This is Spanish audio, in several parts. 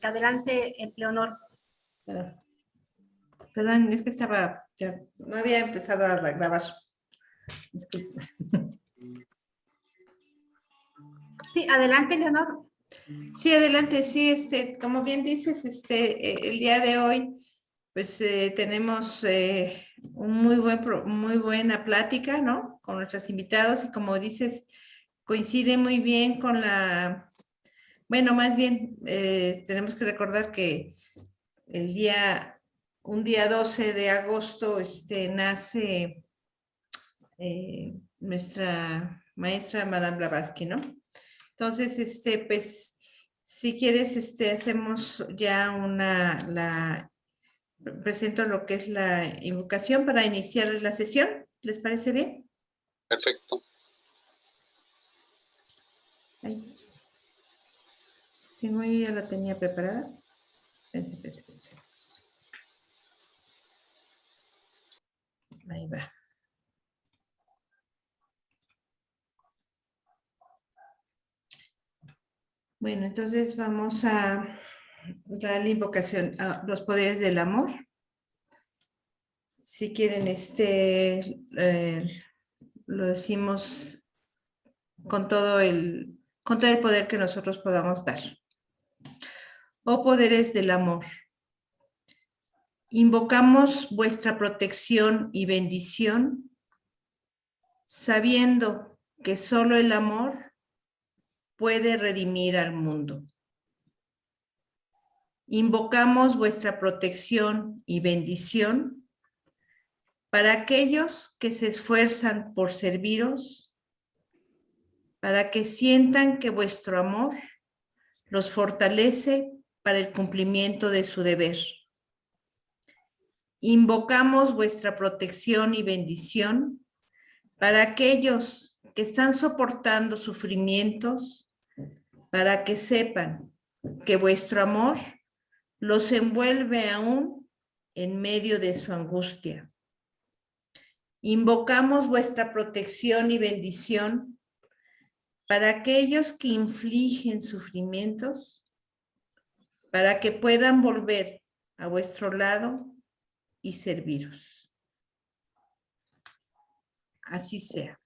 Adelante, Leonor. Perdón, es que ya no había empezado a grabar. Disculpe. Sí, adelante, Leonor. Sí, adelante, sí, como bien dices, el día de hoy, pues tenemos muy buena plática, ¿no? Con nuestros invitados y como dices, coincide muy bien con bueno, más bien, tenemos que recordar que un día 12 de agosto, nace nuestra maestra Madame Blavatsky, ¿no? Entonces, pues, si quieres, hacemos ya presento lo que es la invocación para iniciar la sesión. ¿Les parece bien? Perfecto. Ahí. Sí, muy ya la tenía preparada. Espérense. Ahí va. Bueno, entonces vamos a dar la invocación a los poderes del amor. Si quieren, lo decimos con todo el poder que nosotros podamos dar. Oh poderes del amor, invocamos vuestra protección y bendición, sabiendo que solo el amor puede redimir al mundo. Invocamos vuestra protección y bendición para aquellos que se esfuerzan por serviros, para que sientan que vuestro amor los fortalece para el cumplimiento de su deber. Invocamos vuestra protección y bendición para aquellos que están soportando sufrimientos, para que sepan que vuestro amor los envuelve aún en medio de su angustia. Invocamos vuestra protección y bendición para aquellos que infligen sufrimientos, para que puedan volver a vuestro lado y serviros. Así sea.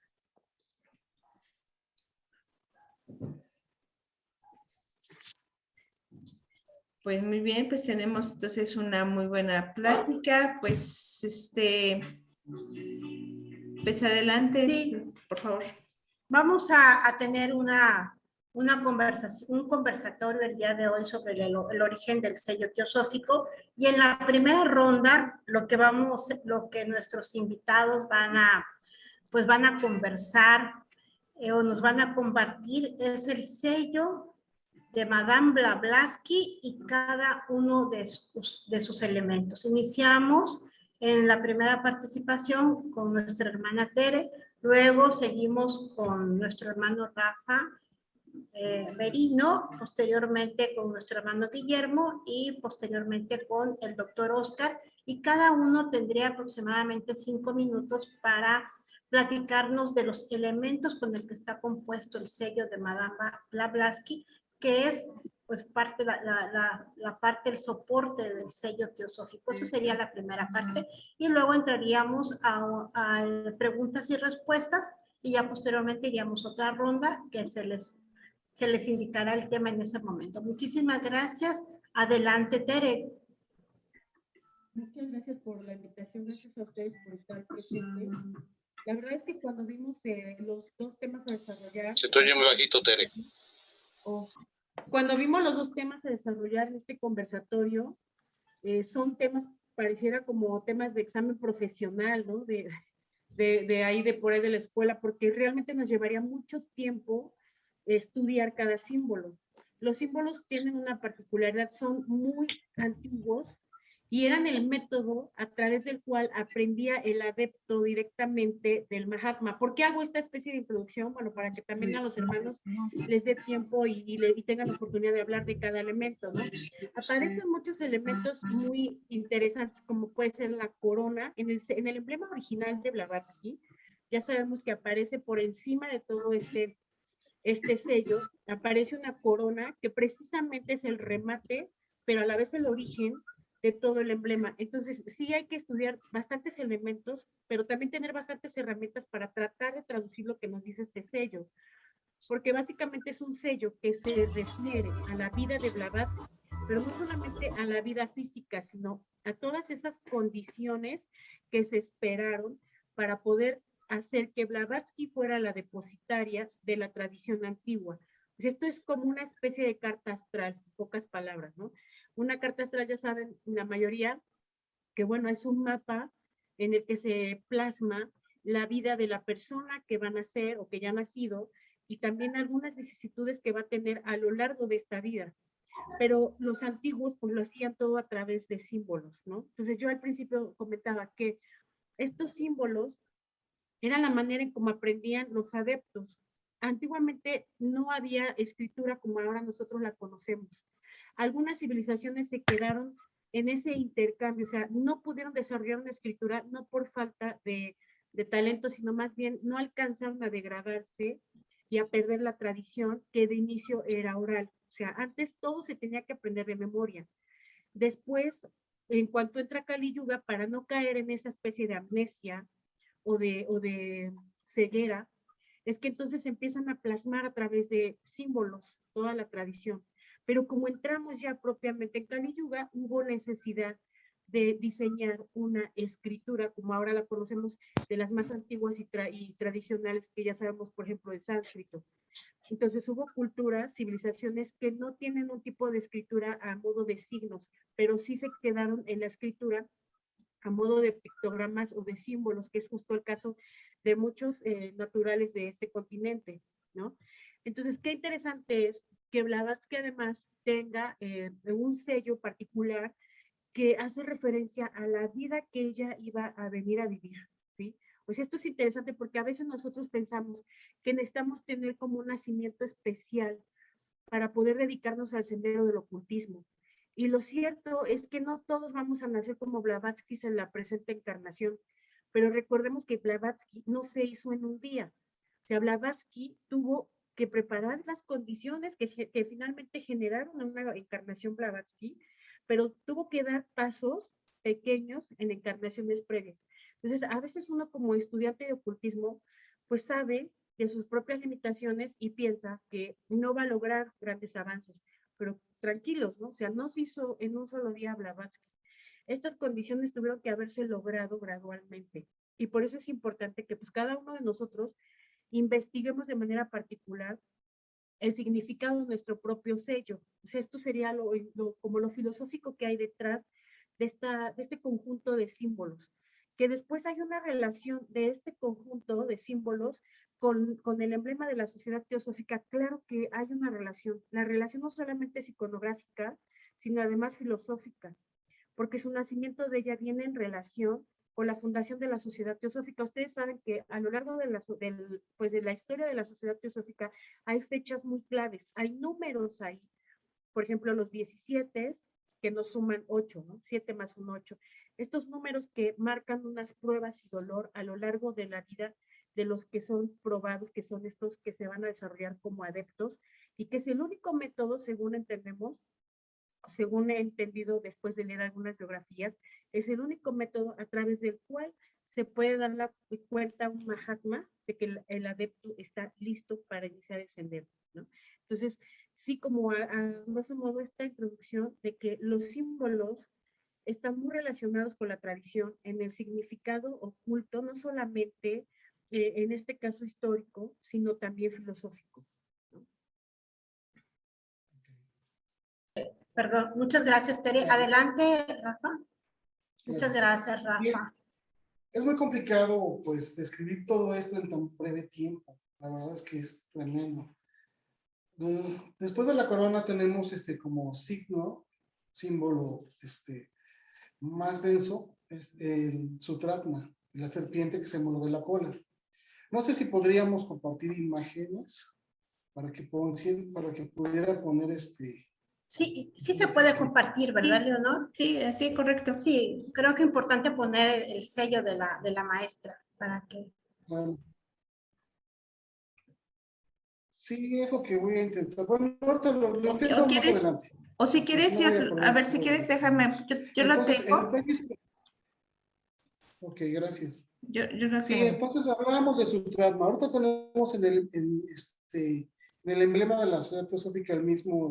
Pues muy bien, pues tenemos entonces una muy buena plática. Pues pues adelante, Sí. por favor. Vamos a tener una conversación, un conversatorio el día de hoy sobre el origen del sello teosófico, y en la primera ronda lo que nuestros invitados van a conversar o nos van a compartir es el sello de Madame Blavatsky y cada uno de sus elementos. Iniciamos en la primera participación con nuestra hermana Tere, luego seguimos con nuestro hermano Rafa Merino, posteriormente con nuestro hermano Guillermo y posteriormente con el doctor Oscar, y cada uno tendría aproximadamente 5 minutos para platicarnos de los elementos con el que está compuesto el sello de Madame Blavatsky, que es pues la parte del soporte del sello teosófico. Eso sería la primera parte, y luego entraríamos a preguntas y respuestas, y ya posteriormente iríamos a otra ronda que se les indicará el tema en ese momento. Muchísimas gracias. Adelante, Tere. Muchas gracias por la invitación, gracias a ustedes por estar presentes. La verdad es que cuando vimos los dos temas a desarrollar... Se te oye muy bajito, Tere. Cuando vimos los dos temas a desarrollar en este conversatorio, son temas, pareciera como temas de examen profesional, ¿no? De por ahí de la escuela, porque realmente nos llevaría mucho tiempo estudiar cada símbolo. Los símbolos tienen una particularidad, son muy antiguos y eran el método a través del cual aprendía el adepto directamente del Mahatma. ¿Por qué hago esta especie de introducción? Bueno, para que también a los hermanos les dé tiempo y tengan la oportunidad de hablar de cada elemento, ¿no? Aparecen muchos elementos muy interesantes, como puede ser la corona. En el emblema original de Blavatsky, ya sabemos que aparece por encima de todo este sello, aparece una corona que precisamente es el remate, pero a la vez el origen de todo el emblema. Entonces, sí hay que estudiar bastantes elementos, pero también tener bastantes herramientas para tratar de traducir lo que nos dice este sello, porque básicamente es un sello que se refiere a la vida de Blavatsky, pero no solamente a la vida física, sino a todas esas condiciones que se esperaron para poder hacer que Blavatsky fuera la depositaria de la tradición antigua. Pues esto es como una especie de carta astral, en pocas palabras, ¿no? Una carta astral, ya saben, la mayoría, que bueno, es un mapa en el que se plasma la vida de la persona que va a nacer o que ya ha nacido y también algunas vicisitudes que va a tener a lo largo de esta vida. Pero los antiguos pues lo hacían todo a través de símbolos, ¿no? Entonces yo al principio comentaba que estos símbolos era la manera en cómo aprendían los adeptos. Antiguamente no había escritura como ahora nosotros la conocemos. Algunas civilizaciones se quedaron en ese intercambio, o sea, no pudieron desarrollar una escritura no por falta de talento, sino más bien no alcanzaron a degradarse y a perder la tradición que de inicio era oral. O sea, antes todo se tenía que aprender de memoria. Después, en cuanto entra Kali Yuga, para no caer en esa especie de amnesia, o de ceguera, es que entonces empiezan a plasmar a través de símbolos toda la tradición. Pero como entramos ya propiamente en Kali Yuga, hubo necesidad de diseñar una escritura, como ahora la conocemos, de las más antiguas y tradicionales, que ya sabemos, por ejemplo, el sánscrito. Entonces hubo culturas, civilizaciones que no tienen un tipo de escritura a modo de signos, pero sí se quedaron en la escritura a modo de pictogramas o de símbolos, que es justo el caso de muchos naturales de este continente, ¿no? Entonces, qué interesante es que Blavatsky además tenga un sello particular que hace referencia a la vida que ella iba a venir a vivir, ¿sí? Pues esto es interesante porque a veces nosotros pensamos que necesitamos tener como un nacimiento especial para poder dedicarnos al sendero del ocultismo. Y lo cierto es que no todos vamos a nacer como Blavatsky en la presente encarnación, pero recordemos que Blavatsky no se hizo en un día. O sea, Blavatsky tuvo que preparar las condiciones que finalmente generaron una encarnación Blavatsky, pero tuvo que dar pasos pequeños en encarnaciones previas. Entonces, a veces uno como estudiante de ocultismo, pues sabe de sus propias limitaciones y piensa que no va a lograr grandes avances, pero tranquilos, ¿no? O sea, no se hizo en un solo día Blavatsky. Estas condiciones tuvieron que haberse logrado gradualmente y por eso es importante que pues cada uno de nosotros investiguemos de manera particular el significado de nuestro propio sello. O sea, esto sería como lo filosófico que hay detrás de este conjunto de símbolos. Que después hay una relación de este conjunto de símbolos con el emblema de la sociedad teosófica. Claro que hay una relación. La relación no solamente es iconográfica, sino además filosófica, porque su nacimiento de ella viene en relación con la fundación de la sociedad teosófica. Ustedes saben que a lo largo de la historia de la sociedad teosófica hay fechas muy claves, hay números ahí. Por ejemplo, los 17 que nos suman 8, ¿no? 7 más 1, 8. Estos números que marcan unas pruebas y dolor a lo largo de la vida de los que son probados, que son estos que se van a desarrollar como adeptos, y que es el único método, según entendemos, según he entendido después de leer algunas biografías, es el único método a través del cual se puede dar la cuenta a un Mahatma de que el adepto está listo para iniciar el sendero, ¿no? Entonces, sí, como a grosso modo esta introducción de que los símbolos están muy relacionados con la tradición en el significado oculto, no solamente en este caso histórico, sino también filosófico. Perdón, muchas gracias, Tere. Adelante, Rafa. Muchas gracias, Rafa. Es muy complicado, pues, describir todo esto en tan breve tiempo. La verdad es que es tremendo. Después de la corona tenemos como símbolo más denso, es el Sutratma, la serpiente que se muerde la cola. No sé si podríamos compartir imágenes para que pudiera poner Sí, sí se puede compartir, ¿verdad, Sí. Leonor? Sí, así, correcto. Sí, creo que es importante poner el sello de la maestra para que... Bueno, Sí, es lo que voy a intentar. Bueno, ahorita lo intento o más quieres, adelante. o si quieres, No voy a acordar a ver, si todo. quieres, déjame, yo lo Entonces, tengo, el registro. Ok, gracias. yo lo Sí, tengo. entonces hablábamos de Sutratma. Ahorita tenemos en el emblema de la ciudad teosófica el mismo,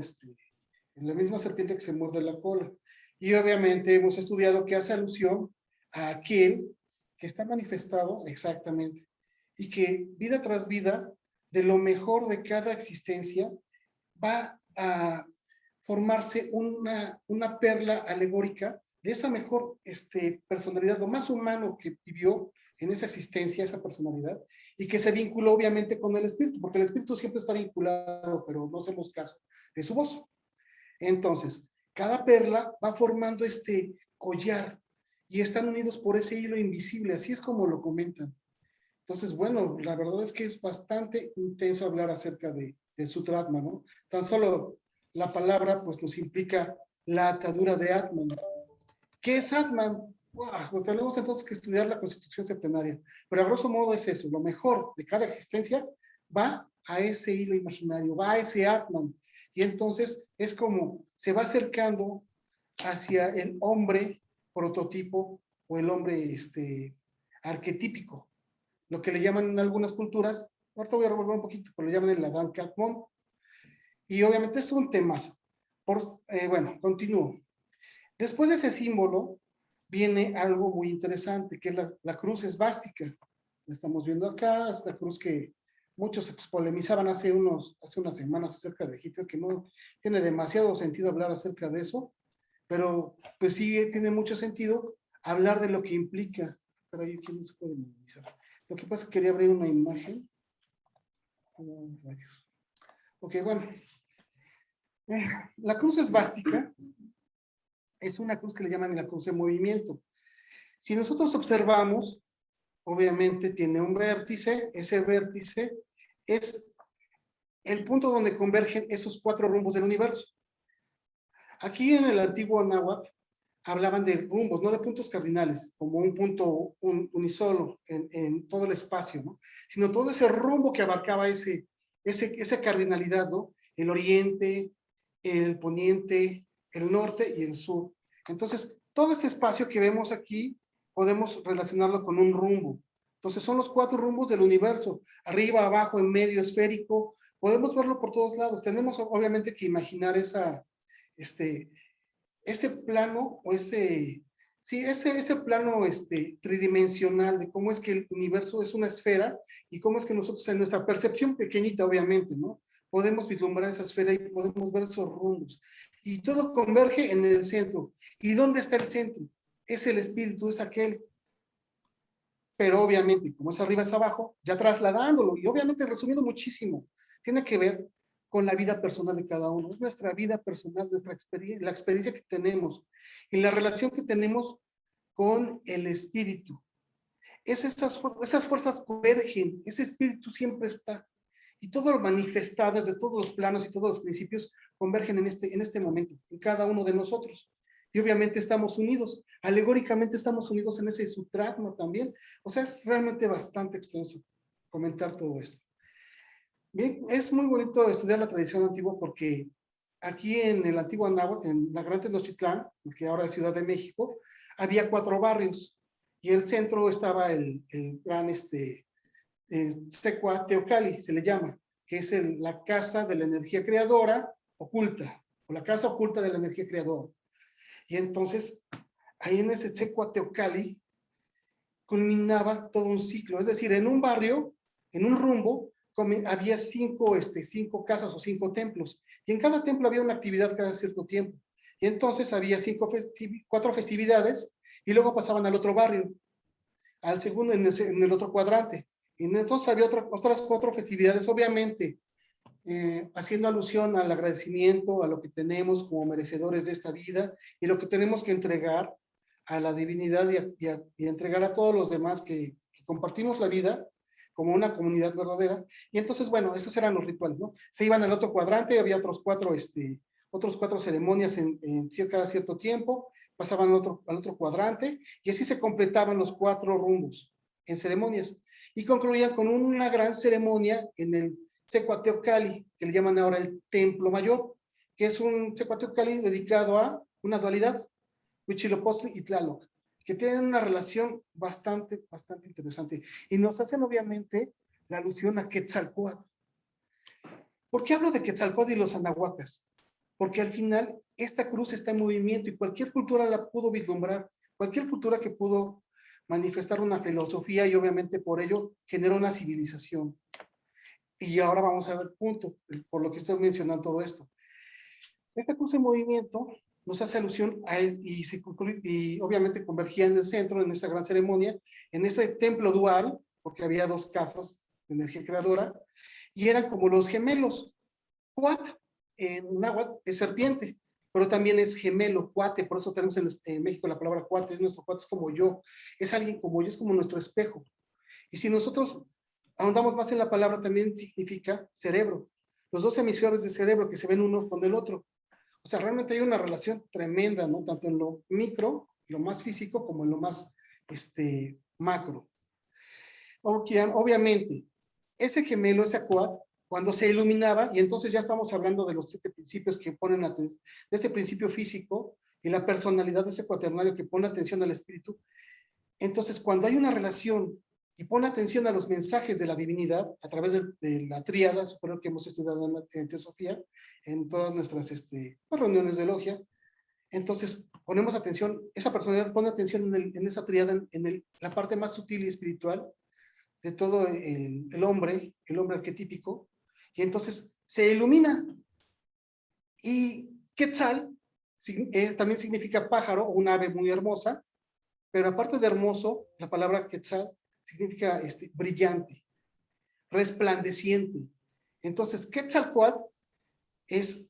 en la misma serpiente que se muerde la cola. Y obviamente hemos estudiado que hace alusión a aquel que está manifestado exactamente y que vida tras vida, de lo mejor de cada existencia, va a formarse una perla alegórica de esa mejor personalidad, lo más humano que vivió en esa existencia, esa personalidad, y que se vinculó obviamente con el espíritu, porque el espíritu siempre está vinculado, pero no hacemos caso de su voz. Entonces, cada perla va formando este collar y están unidos por ese hilo invisible, así es como lo comentan. Entonces, bueno, la verdad es que es bastante intenso hablar acerca del Sutratma, ¿no? Tan solo la palabra, pues, nos implica la atadura de Atman. ¿Qué es Atman? Wow, tenemos entonces que estudiar la Constitución Septenaria, pero a grosso modo es eso, lo mejor de cada existencia va a ese hilo imaginario, va a ese Atman, y entonces es como se va acercando hacia el hombre prototipo o el hombre arquetípico, lo que le llaman en algunas culturas, ahorita voy a revolver un poquito, pero le llaman el Adán Catmon, y obviamente es un temazo. Bueno, continúo. Después de ese símbolo viene algo muy interesante, que es la cruz esvástica. La estamos viendo acá, es la cruz que muchos polemizaban hace unas semanas acerca de Hitler, que no tiene demasiado sentido hablar acerca de eso, pero pues sí tiene mucho sentido hablar de lo que implica. Pero ahí quién se puede minimizar. Lo que pasa es que quería abrir una imagen. Ok, bueno. La cruz esvástica es una cruz que le llaman la cruz de movimiento. Si nosotros observamos, obviamente tiene un vértice, ese vértice es el punto donde convergen esos 4 rumbos del universo. Aquí en el antiguo náhuatl hablaban de rumbos, no de puntos cardinales, como un punto unisolo en todo el espacio, ¿no? Sino todo ese rumbo que abarcaba esa cardinalidad, ¿no? El oriente, el poniente, el norte y el sur. Entonces, todo ese espacio que vemos aquí, podemos relacionarlo con un rumbo. Entonces, son los 4 rumbos del universo, arriba, abajo, en medio, esférico. Podemos verlo por todos lados. Tenemos obviamente que imaginar ese plano o ese plano tridimensional de cómo es que el universo es una esfera y cómo es que nosotros en nuestra percepción pequeñita, obviamente, ¿no? Podemos vislumbrar esa esfera y podemos ver esos rumbos. Y todo converge en el centro. ¿Y dónde está el centro? Es el espíritu, es aquel. Pero obviamente, como es arriba es abajo, ya trasladándolo, y obviamente resumiendo muchísimo, tiene que ver con la vida personal de cada uno. Es nuestra vida personal, nuestra experiencia, la experiencia que tenemos y la relación que tenemos con el espíritu. Esas fuerzas convergen, ese espíritu siempre está. Y todo lo manifestado de todos los planos y todos los principios convergen en este momento, en cada uno de nosotros. Y obviamente estamos unidos, alegóricamente estamos unidos en ese Sutratma también. O sea, es realmente bastante extenso comentar todo esto. Bien, es muy bonito estudiar la tradición antigua porque aquí en el antiguo Anáhuac, en la Gran Tenochtitlán, que ahora es Ciudad de México, había 4 barrios y el centro estaba el gran Secua Teocalli, se le llama, que es la casa de la energía creadora oculta, o la casa oculta de la energía creadora. Y entonces, ahí en ese Secua Teocalli, culminaba todo un ciclo, es decir, en un barrio, en un rumbo, había 5 casas o 5 templos, y en cada templo había una actividad cada cierto tiempo. Y entonces había 4 festividades, y luego pasaban al otro barrio, al segundo, en el otro cuadrante. Y entonces había otras 4 festividades, obviamente, haciendo alusión al agradecimiento, a lo que tenemos como merecedores de esta vida, y lo que tenemos que entregar a la divinidad y entregar a todos los demás que compartimos la vida como una comunidad verdadera. Y entonces, bueno, esos eran los rituales, ¿no? Se iban al otro cuadrante, había otros 4 ceremonias cada cierto tiempo, pasaban al otro cuadrante, y así se completaban los 4 rumbos en ceremonias. Y concluían con una gran ceremonia en el Tecuateocalli, que le llaman ahora el Templo Mayor, que es un Tecuateocalli dedicado a una dualidad, Huitzilopochtli y Tlaloc, que tienen una relación bastante interesante. Y nos hacen obviamente la alusión a Quetzalcóatl. ¿Por qué hablo de Quetzalcóatl y los anahuacas? Porque al final esta cruz está en movimiento y cualquier cultura la pudo vislumbrar, cualquier cultura que pudo manifestar una filosofía y obviamente por ello generó una civilización. Y ahora vamos a ver punto, por lo que estoy mencionando todo esto. Esta cruz en movimiento nos hace alusión a él y obviamente convergía en el centro, en esa gran ceremonia, en ese templo dual, porque había dos casas de energía creadora, y eran como los gemelos. Cuat, en náhuatl, es serpiente, pero también es gemelo, cuate, por eso tenemos en México la palabra cuate, es nuestro cuate, es como yo, es alguien como yo, es como nuestro espejo. Y si nosotros ahondamos más en la palabra, también significa cerebro, los dos hemisferios del cerebro que se ven uno con el otro. O sea, realmente hay una relación tremenda, ¿no? Tanto en lo micro, lo más físico, como en lo más macro. Obviamente, ese gemelo, ese Acuat, cuando se iluminaba, y entonces ya estamos hablando de los 7 principios que ponen atención, de este principio físico y la personalidad de ese cuaternario que pone atención al espíritu. Entonces, cuando hay una relación y pone atención a los mensajes de la divinidad a través de la tríada superior que hemos estudiado en Teosofía, en todas nuestras reuniones de logia, entonces ponemos atención, esa personalidad pone atención en esa tríada, en la parte más sutil y espiritual de todo el hombre arquetípico, y entonces se ilumina. Y Quetzal también significa pájaro o un ave muy hermosa, pero aparte de hermoso, la palabra Quetzal significa brillante, resplandeciente. Entonces, Quetzalcóatl es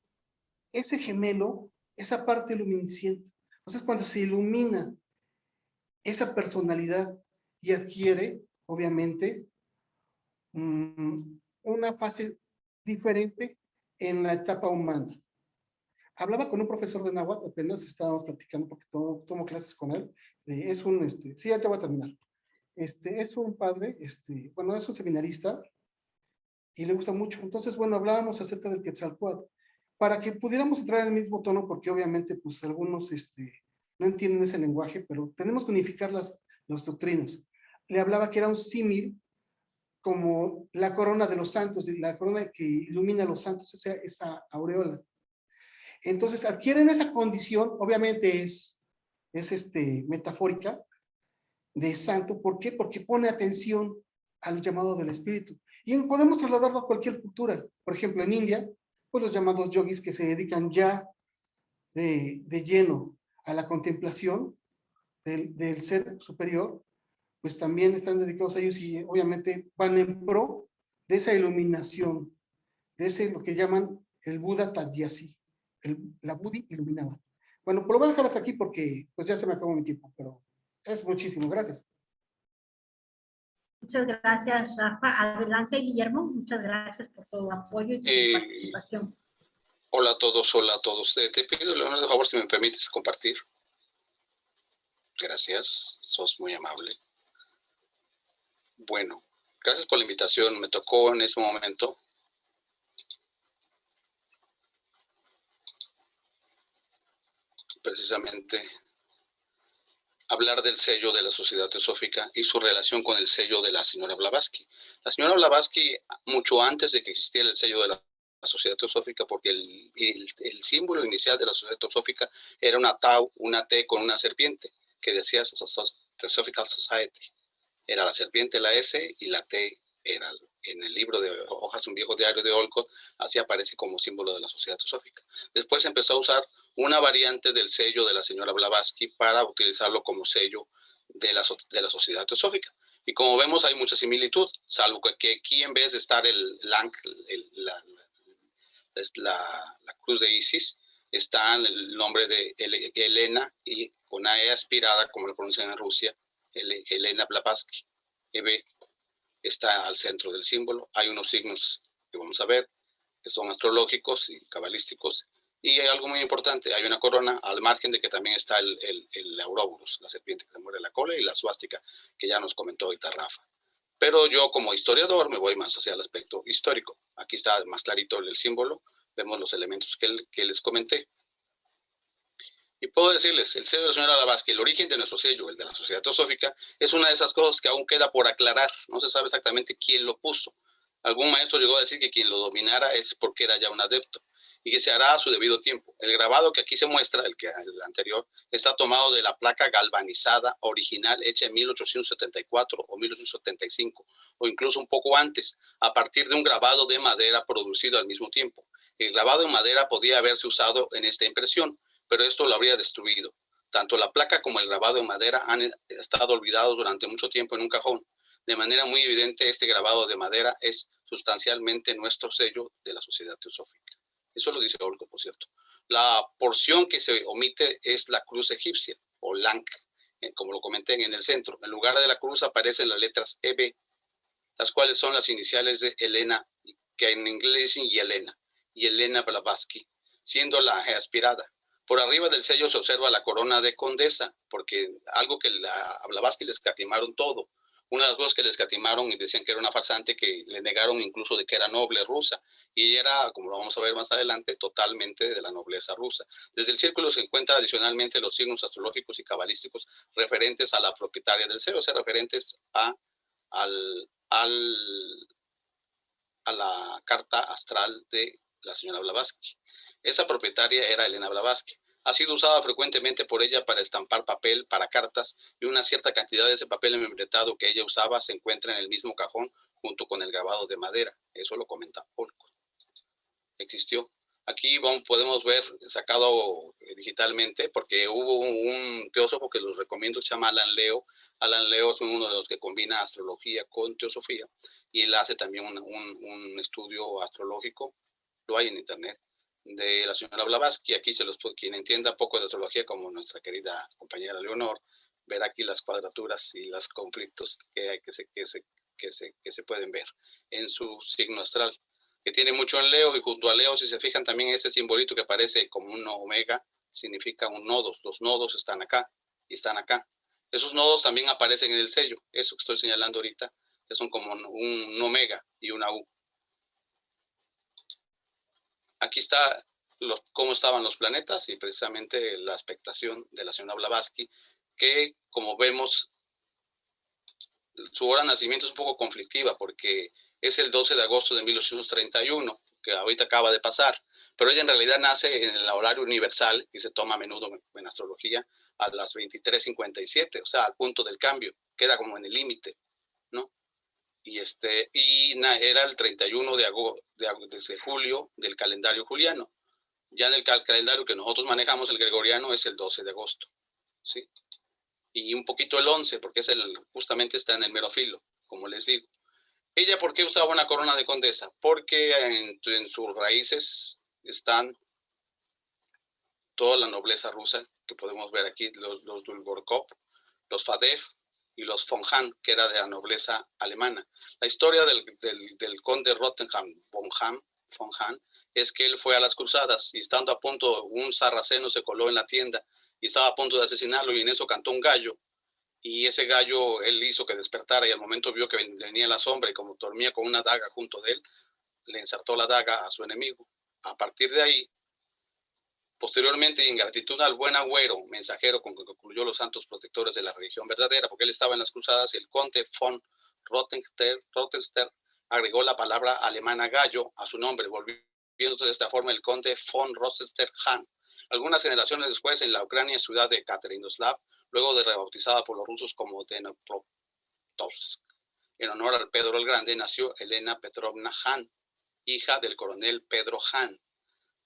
ese gemelo, esa parte luminiscente. Entonces, cuando se ilumina esa personalidad y adquiere, obviamente, una fase diferente en la etapa humana. Hablaba con un profesor de náhuatl, apenas estábamos platicando porque tomo clases con él. Es un, sí, ya te voy a terminar. Es un padre, bueno, es un seminarista y le gusta mucho. Entonces, bueno, hablábamos acerca del Quetzalcóatl para que pudiéramos entrar en el mismo tono, porque obviamente, pues, algunos no entienden ese lenguaje, pero tenemos que unificar las doctrinas. Le hablaba que era un símil como la corona de los santos, la corona que ilumina a los santos, esa aureola. Entonces adquieren esa condición, obviamente es metafórica de santo. ¿Por qué? Porque pone atención al llamado del espíritu. Y podemos trasladarlo a cualquier cultura. Por ejemplo, en India, pues los llamados yogis que se dedican ya de lleno a la contemplación del ser superior, pues también están dedicados a ellos y obviamente van en pro de esa iluminación, de ese lo que llaman el Buda Tadhyasi, la Budi iluminada. Bueno, pues lo voy a dejar hasta aquí porque pues ya se me acabó mi tiempo, pero es muchísimo. Gracias. Muchas gracias, Rafa. Adelante, Guillermo. Muchas gracias por tu apoyo y tu participación. Hola a todos. Te pido, Leonardo, por favor, si me permites compartir. Gracias, sos muy amable. Bueno, gracias por la invitación. Me tocó en ese momento precisamente hablar del sello de la Sociedad Teosófica y su relación con el sello de la señora Blavatsky. La señora Blavatsky, mucho antes de que existiera el sello de la Sociedad Teosófica, porque el símbolo inicial de la Sociedad Teosófica era una tau, una T con una serpiente, que decía Theosophical Society. Era la serpiente, la S, y la T era, en el libro de Hojas, un viejo diario de Olcott, así aparece como símbolo de la Sociedad Teosófica. Después empezó a usar una variante del sello de la señora Blavatsky para utilizarlo como sello de la Sociedad Teosófica. Y como vemos, hay mucha similitud, salvo que aquí en vez de estar la cruz de Isis, está el nombre de Elena, y con una E aspirada, como lo pronuncian en Rusia, Elena Blavatsky. EB está al centro del símbolo. Hay unos signos que vamos a ver, que son astrológicos y cabalísticos. Y hay algo muy importante, hay una corona al margen de que también está el Ouroboros, la serpiente que se muere la cola, y la suástica que ya nos comentó ahorita Rafa. Pero yo como historiador me voy más hacia el aspecto histórico. Aquí está más clarito el símbolo, vemos los elementos que les comenté. Y puedo decirles, el sello de la señora Blavatsky, el origen de nuestro sello, el de la Sociedad Teosófica, es una de esas cosas que aún queda por aclarar. No se sabe exactamente quién lo puso. Algún maestro llegó a decir que quien lo dominara es porque era ya un adepto y que se hará a su debido tiempo. El grabado que aquí se muestra, el anterior, está tomado de la placa galvanizada original hecha en 1874 o 1875 o incluso un poco antes, a partir de un grabado de madera producido al mismo tiempo. El grabado en madera podía haberse usado en esta impresión, pero esto lo habría destruido. Tanto la placa como el grabado en madera han estado olvidados durante mucho tiempo en un cajón. De manera muy evidente, este grabado de madera es sustancialmente nuestro sello de la Sociedad Teosófica. Eso lo dice Olco, por cierto. La porción que se omite es la cruz egipcia, o Lank, como lo comenté en el centro. En lugar de la cruz aparecen las letras EB, las cuales son las iniciales de Elena, que en inglés dicen Yelena Blavatsky, siendo la aspirada. Por arriba del sello se observa la corona de condesa, porque algo que a Blavatsky le escatimaron todo. Una de las cosas que le escatimaron y decían que era una farsante, que le negaron incluso de que era noble rusa. Y ella era, como lo vamos a ver más adelante, totalmente de la nobleza rusa. Desde el círculo se encuentran adicionalmente los signos astrológicos y cabalísticos referentes a la propietaria del sello, o sea, referentes a la carta astral de la señora Blavatsky. Esa propietaria era Elena Blavatsky. Ha sido usada frecuentemente por ella para estampar papel para cartas y una cierta cantidad de ese papel membretado que ella usaba se encuentra en el mismo cajón junto con el grabado de madera. Eso lo comenta Olco. Existió. Aquí podemos ver sacado digitalmente, porque hubo un teósofo que los recomiendo, se llama Alan Leo. Alan Leo es uno de los que combina astrología con teosofía y él hace también un estudio astrológico, lo hay en internet, de la señora Blavatsky. Aquí quien entienda poco de astrología, como nuestra querida compañera Leonor, verá aquí las cuadraturas y los conflictos que se pueden ver en su signo astral, que tiene mucho en Leo, y junto a Leo, si se fijan, también ese simbolito que parece como un omega, significa un nodo. Los nodos están acá y están acá. Esos nodos también aparecen en el sello, eso que estoy señalando ahorita, que son como un omega y una U. Aquí está cómo estaban los planetas y precisamente la expectación de la señora Blavatsky, que como vemos, su hora de nacimiento es un poco conflictiva porque es el 12 de agosto de 1831, que ahorita acaba de pasar, pero ella en realidad nace en el horario universal, que se toma a menudo en astrología, a las 23:57, o sea, al punto del cambio, queda como en el límite, ¿no? Y era el 31 de julio del calendario juliano. Ya en el calendario que nosotros manejamos, el gregoriano, es el 12 de agosto, ¿sí? Y un poquito el 11, porque justamente está en el mero filo, como les digo. ¿Ella por qué usaba una corona de condesa? Porque en sus raíces están toda la nobleza rusa, que podemos ver aquí, los Dolgorukov, los Fadev y los von Hahn, que era de la nobleza alemana. La historia del conde Rottenham von Hahn es que él fue a las cruzadas y estando a punto, un sarraceno se coló en la tienda y estaba a punto de asesinarlo, y en eso cantó un gallo. Y ese gallo él hizo que despertara, y al momento vio que venía la sombra, y como dormía con una daga junto de él, le ensartó la daga a su enemigo. A partir de ahí, posteriormente, y en gratitud al buen agüero, mensajero con que concluyó los santos protectores de la religión verdadera, porque él estaba en las cruzadas, el conde von Rottenster agregó la palabra alemana gallo a su nombre, volviéndose de esta forma el conde von Rottenster-Hahn. Algunas generaciones después, en la Ucrania, ciudad de Katerinoslav, luego de rebautizada por los rusos como Dnipropetrovsk, en honor al Pedro el Grande, nació Elena Petrovna Hahn, hija del coronel Pedro Hahn,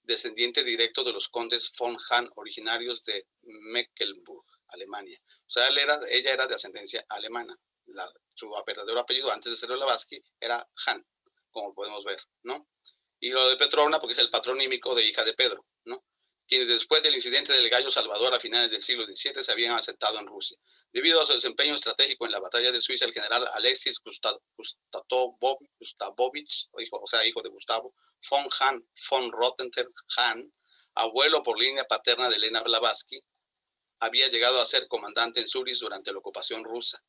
descendiente directo de los condes von Hahn, originarios de Mecklenburg, Alemania. O sea, ella era de ascendencia alemana. Su verdadero apellido, antes de ser Blavatsky, era Hahn, como podemos ver, ¿no? Y lo de Petrovna, porque es el patronímico de hija de Pedro, ¿no? Quienes después del incidente del Gallo Salvador a finales del siglo XVII se habían asentado en Rusia. Debido a su desempeño estratégico en la batalla de Suiza, el general Alexis Gustavovich, hijo de Gustavo, von Hahn von Rottenster-Hahn, abuelo por línea paterna de Elena Blavatsky, había llegado a ser comandante en Zúrich durante la ocupación rusa.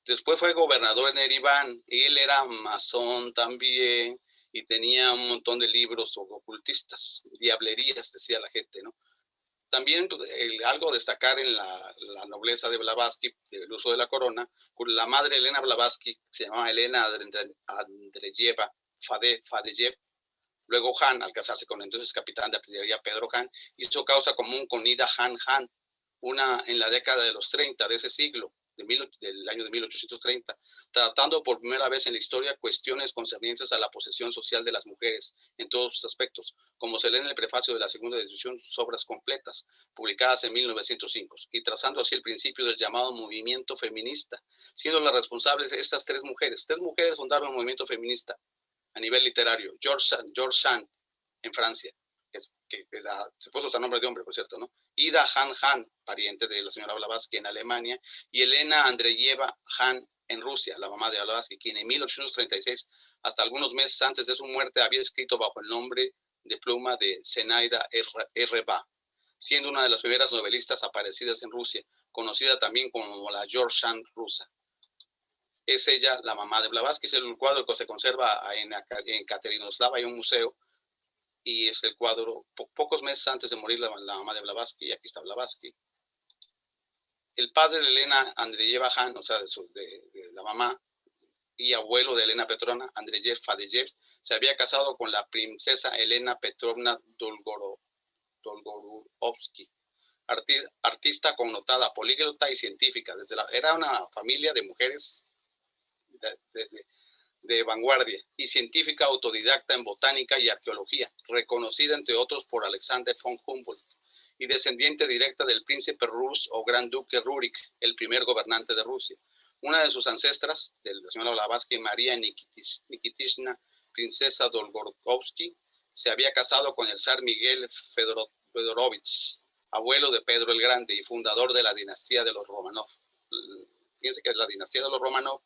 Después fue gobernador en Ereván, y él era masón también, y tenía un montón de libros ocultistas, diablerías, decía la gente, ¿no? También algo a destacar en la nobleza de Blavatsky, del uso de la corona, la madre Elena Blavatsky, se llamaba Elena Andreyeva Fadeyev. Luego Han, al casarse con el entonces capitán de artillería Pedro Han, hizo causa común con Ida Han, una en la década de los 30 de ese siglo, del año de 1830, tratando por primera vez en la historia cuestiones concernientes a la posesión social de las mujeres en todos sus aspectos, como se lee en el prefacio de la segunda edición, sus obras completas, publicadas en 1905, y trazando así el principio del llamado movimiento feminista, siendo las responsables estas tres mujeres. Tres mujeres fundaron un movimiento feminista a nivel literario: George Sand en Francia, se puso hasta nombre de hombre, por cierto, ¿no? Ida Han, pariente de la señora Blavatsky en Alemania, y Elena Andreyeva Han en Rusia, la mamá de Blavatsky, quien en 1836, hasta algunos meses antes de su muerte, había escrito bajo el nombre de pluma de Zenaida R.B., siendo una de las primeras novelistas aparecidas en Rusia, conocida también como la George Sand rusa. Es ella la mamá de Blavatsky. Es el cuadro que se conserva en Katerinoslava, hay un museo, y es el cuadro pocos meses antes de morir la mamá de Blavatsky, y aquí está Blavatsky. El padre de Elena Andreyeva Han, o sea, de la mamá y abuelo de Elena Petrovna, Andreyev Fadeyev, se había casado con la princesa Elena Petrovna Dolgorovsky, artista connotada, políglota y científica. Era una familia de mujeres de vanguardia y científica autodidacta en botánica y arqueología, reconocida entre otros por Alexander von Humboldt, y descendiente directa del príncipe Rus o gran duque Rurik, el primer gobernante de Rusia. Una de sus ancestras, de la señora Blavatsky, María Nikitishna, princesa Dolgorovsky, se había casado con el zar Miguel Fedorovich, abuelo de Pedro el Grande y fundador de la dinastía de los Romanov. Fíjense que la dinastía de los Romanov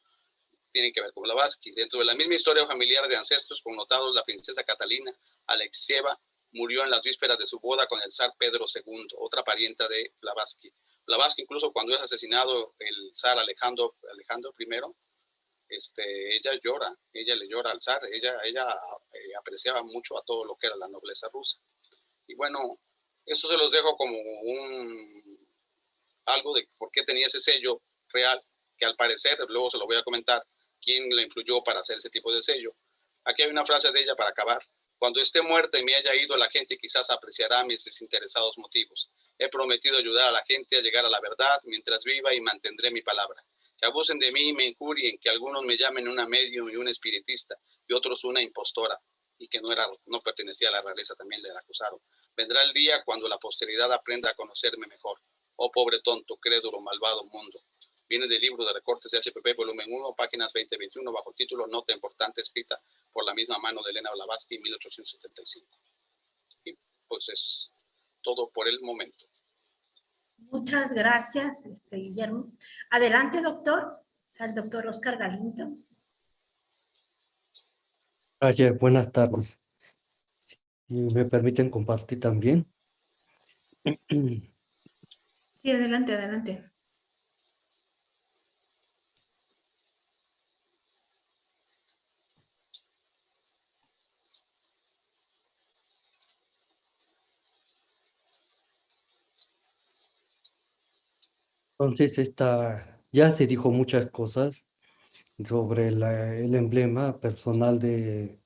tienen que ver con Blavatsky. Dentro de la misma historia familiar de ancestros connotados, la princesa Catalina Alexieva murió en las vísperas de su boda con el zar Pedro II, otra parienta de Blavatsky. Blavatsky, incluso cuando es asesinado el zar Alejandro I, ella le llora al zar, ella apreciaba mucho a todo lo que era la nobleza rusa. Y bueno, eso se los dejo como algo de por qué tenía ese sello real, que al parecer, luego se lo voy a comentar, quién le influyó para hacer ese tipo de sello. Aquí hay una frase de ella para acabar: cuando esté muerta y me haya ido, la gente quizás apreciará mis desinteresados motivos. He prometido ayudar a la gente a llegar a la verdad mientras viva, y mantendré mi palabra. Que abusen de mí y me injurien, que algunos me llamen una medium y una espiritista, y otros una impostora, y que no pertenecía a la realeza, también le acusaron. Vendrá el día cuando la posteridad aprenda a conocerme mejor. Oh pobre tonto, crédulo, malvado mundo. Viene del libro de recortes de HPP, volumen 1, páginas 20-21, bajo título Nota importante, escrita por la misma mano de Elena Blavatsky en 1875. Y pues es todo por el momento. Muchas gracias, Guillermo. Adelante, doctor, al doctor Oscar Galindo. Gracias, buenas tardes. Si me permiten compartir también. Sí, adelante, adelante. Entonces, ya se dijo muchas cosas sobre el emblema personal de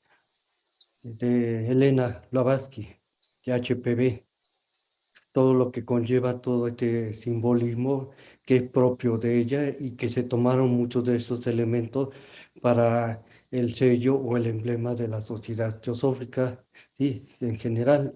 Elena Blavatsky, de HPV, todo lo que conlleva todo este simbolismo que es propio de ella y que se tomaron muchos de esos elementos para el sello o el emblema de la Sociedad Teosófica, sí, en general.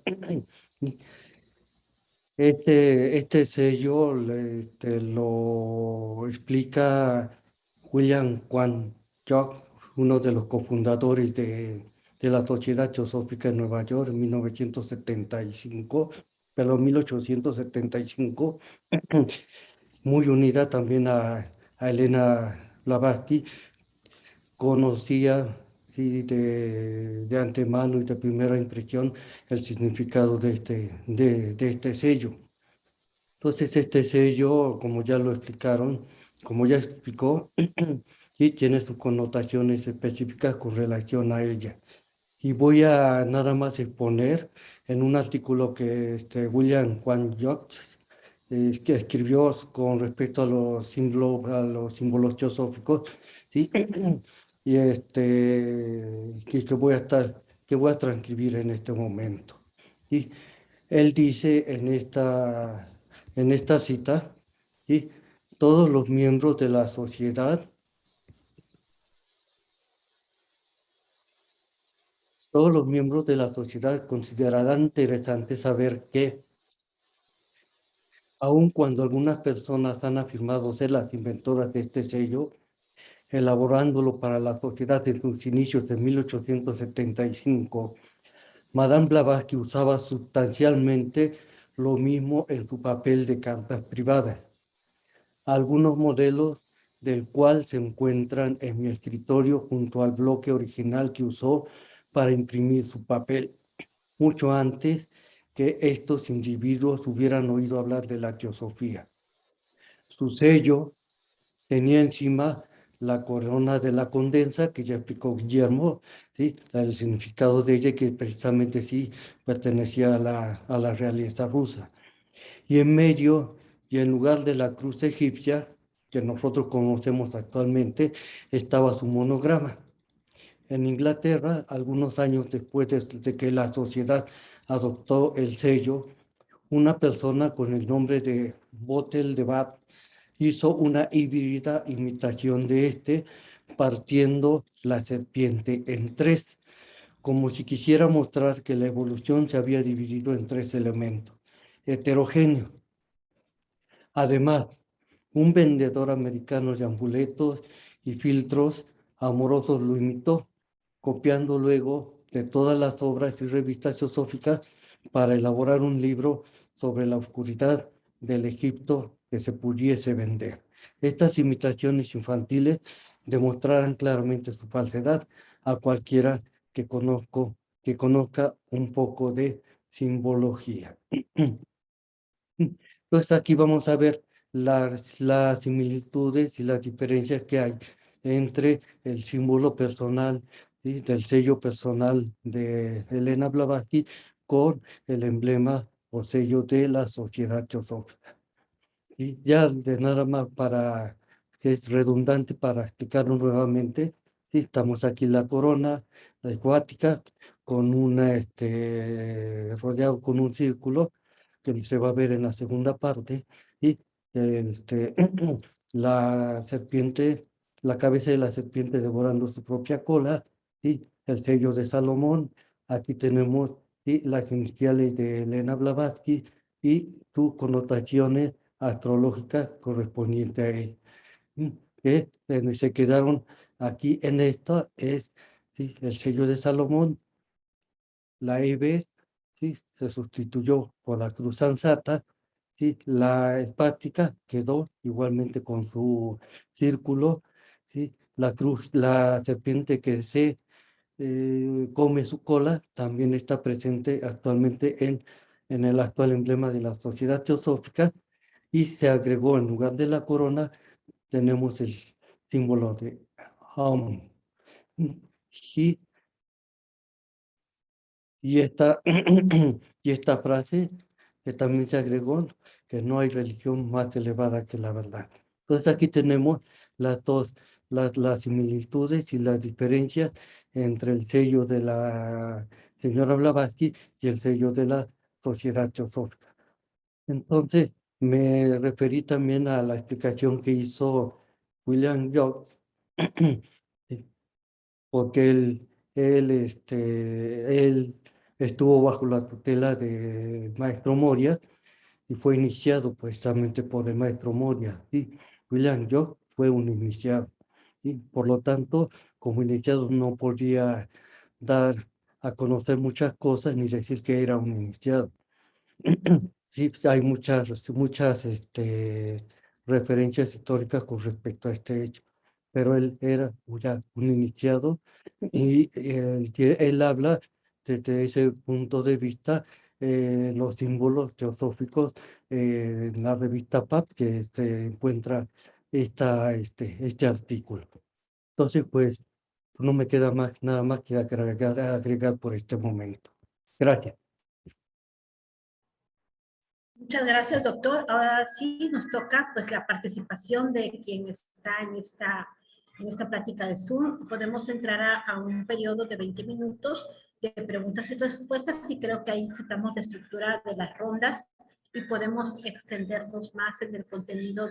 Este sello lo explica William Kwan Jock, uno de los cofundadores de la Sociedad Teosófica en Nueva York en 1975, perdón, 1875, muy unida también a Elena Blavatsky. Conocía, sí, de antemano y de primera impresión el significado de este sello. Entonces, este sello, como ya lo explicaron, como ya explicó, sí tiene sus connotaciones específicas con relación a ella. Y voy a nada más exponer en un artículo que William Juan Jocks que escribió con respecto a los símbolos teosóficos, ¿sí? Y que voy a transcribir en este momento. ¿Sí? Él dice en esta cita, ¿sí? Todos los miembros de la sociedad, todos los miembros de la sociedad considerarán interesante saber que, aun cuando algunas personas han afirmado ser las inventoras de este sello, elaborándolo para la sociedad en sus inicios de 1875, Madame Blavatsky usaba sustancialmente lo mismo en su papel de cartas privadas. Algunos modelos del cual se encuentran en mi escritorio junto al bloque original que usó para imprimir su papel, mucho antes que estos individuos hubieran oído hablar de la teosofía. Su sello tenía encima la corona de la condensa, que ya explicó Guillermo, ¿sí? El significado de ella, que precisamente sí pertenecía a la realeza rusa. Y en medio, y en lugar de la cruz egipcia, que nosotros conocemos actualmente, estaba su monograma. En Inglaterra, algunos años después de que la sociedad adoptó el sello, una persona con el nombre de Botel de Bat hizo una híbrida imitación de este, partiendo la serpiente en tres, como si quisiera mostrar que la evolución se había dividido en tres elementos heterogéneos. Además, un vendedor americano de amuletos y filtros amorosos lo imitó, copiando luego de todas las obras y revistas teosóficas para elaborar un libro sobre la oscuridad del Egipto que se pudiese vender. Estas imitaciones infantiles demostraran claramente su falsedad a cualquiera que conozca un poco de simbología. Entonces aquí vamos a ver las similitudes y las diferencias que hay entre el símbolo personal, ¿sí? Del sello personal de Elena Blavatsky con el emblema o sello de la Sociedad Teosófica. Y ya de nada más para que es redundante para explicarlo nuevamente, sí, estamos aquí en la corona, la acuática, con una, rodeado con un círculo que se va a ver en la segunda parte, y la serpiente, la cabeza de la serpiente devorando su propia cola, y el sello de Salomón. Aquí tenemos, sí, las iniciales de Elena Blavatsky y sus connotaciones astrológica correspondiente a él. Que se quedaron aquí en esta es, sí, el sello de Salomón, la EB, sí, se sustituyó por la cruz ansata, sí, la espástica quedó igualmente con su círculo, sí, la cruz, la serpiente que se come su cola también está presente actualmente en el actual emblema de la Sociedad Teosófica, y se agregó en lugar de la corona, tenemos el símbolo de Aum. Y, y, esta, y esta frase que también se agregó, que no hay religión más elevada que la verdad. Entonces aquí tenemos las dos, las similitudes y las diferencias entre el sello de la señora Blavatsky y el sello de la Sociedad Teosófica. Entonces, me referí también a la explicación que hizo William Jobs, porque él estuvo bajo la tutela del maestro Moria y fue iniciado precisamente por el maestro Moria. ¿Sí? William Jobs fue un iniciado. ¿Sí? Por lo tanto, como iniciado no podía dar a conocer muchas cosas ni decir que era un iniciado. Sí, pues, hay muchas referencias históricas con respecto a este hecho, pero él era ya un iniciado y él habla desde ese punto de vista, los símbolos teosóficos en la revista PAP que se encuentra este artículo. Entonces, pues, no me queda nada más que agregar por este momento. Gracias. Muchas gracias, doctor. Ahora sí nos toca pues la participación de quien está en esta plática de Zoom. Podemos entrar a un periodo de 20 minutos de preguntas y respuestas y creo que ahí quitamos la estructura de las rondas y podemos extendernos más en el contenido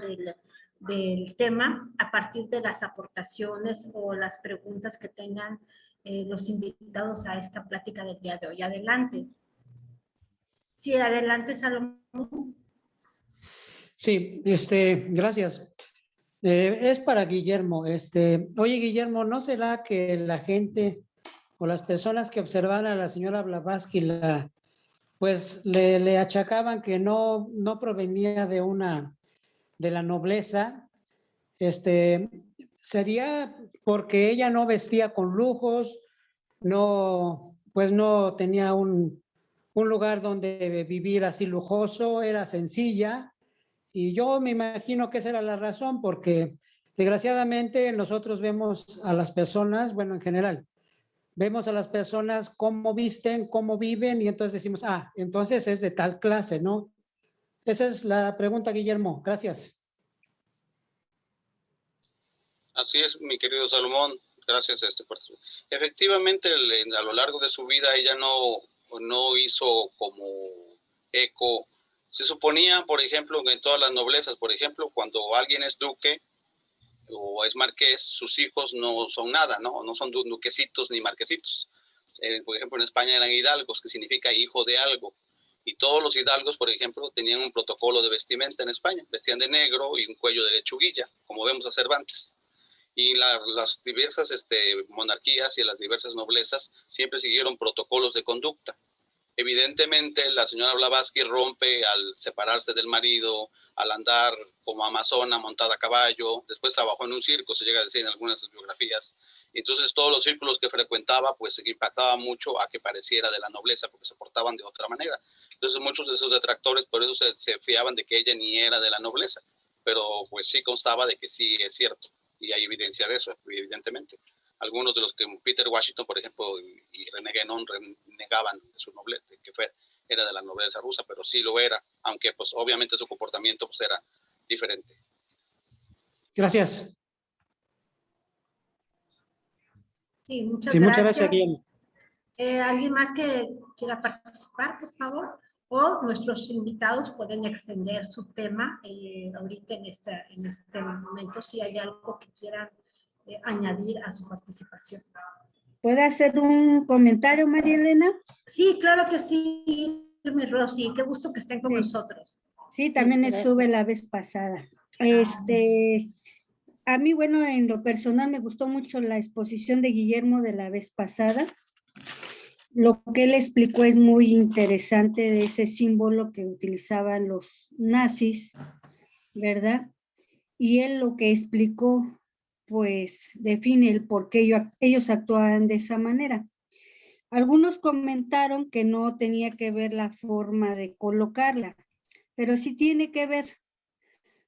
del tema a partir de las aportaciones o las preguntas que tengan los invitados a esta plática del día de hoy. Adelante. Sí, adelante, Salomón. Sí, gracias. Es para Guillermo. Oye, Guillermo, ¿no será que la gente o las personas que observaban a la señora Blavatsky pues le achacaban que no provenía de la nobleza? Sería porque ella no vestía con lujos, pues no tenía un lugar donde vivir así lujoso, era sencilla. Y yo me imagino que esa era la razón, porque desgraciadamente nosotros vemos a las personas, bueno, en general, vemos a las personas cómo visten, cómo viven, y entonces decimos, entonces es de tal clase, ¿no? Esa es la pregunta, Guillermo. Gracias. Así es, mi querido Salomón. Gracias por eso. Efectivamente, a lo largo de su vida ella no hizo como eco. Se suponía, por ejemplo, que en todas las noblezas, por ejemplo, cuando alguien es duque o es marqués, sus hijos no son nada, ¿no? No son duquesitos ni marquesitos. Por ejemplo, en España eran hidalgos, que significa hijo de algo. Y todos los hidalgos, por ejemplo, tenían un protocolo de vestimenta en España. Vestían de negro y un cuello de lechuguilla, como vemos a Cervantes. Y las diversas monarquías y las diversas noblezas siempre siguieron protocolos de conducta. Evidentemente, la señora Blavatsky rompe al separarse del marido, al andar como amazona montada a caballo. Después trabajó en un circo, se llega a decir en algunas de sus biografías. Entonces, todos los círculos que frecuentaba, pues impactaba mucho a que pareciera de la nobleza, porque se portaban de otra manera. Entonces, muchos de sus detractores por eso se fiaban de que ella ni era de la nobleza. Pero pues sí constaba de que sí es cierto. Y hay evidencia de eso, evidentemente. Algunos de los que Peter Washington, por ejemplo, y René Guénon negaban de su nobleza, que era de la nobleza rusa, pero sí lo era, aunque pues obviamente su comportamiento pues era diferente. Gracias. Sí, muchas Muchas gracias. Guillermo. ¿Alguien más que quiera participar, por favor? O nuestros invitados pueden extender su tema ahorita en este momento, si hay algo que quieran añadir a su participación. ¿Puedo hacer un comentario, María Elena? Sí, claro que sí, mi Rosy. Qué gusto que estén con nosotros. Sí, también estuve la vez pasada. A mí, bueno, en lo personal me gustó mucho la exposición de Guillermo de la vez pasada. Lo que él explicó es muy interesante de ese símbolo que utilizaban los nazis, ¿verdad? Y él lo que explicó, pues, define el por qué ellos actuaban de esa manera. Algunos comentaron que no tenía que ver la forma de colocarla, pero sí tiene que ver,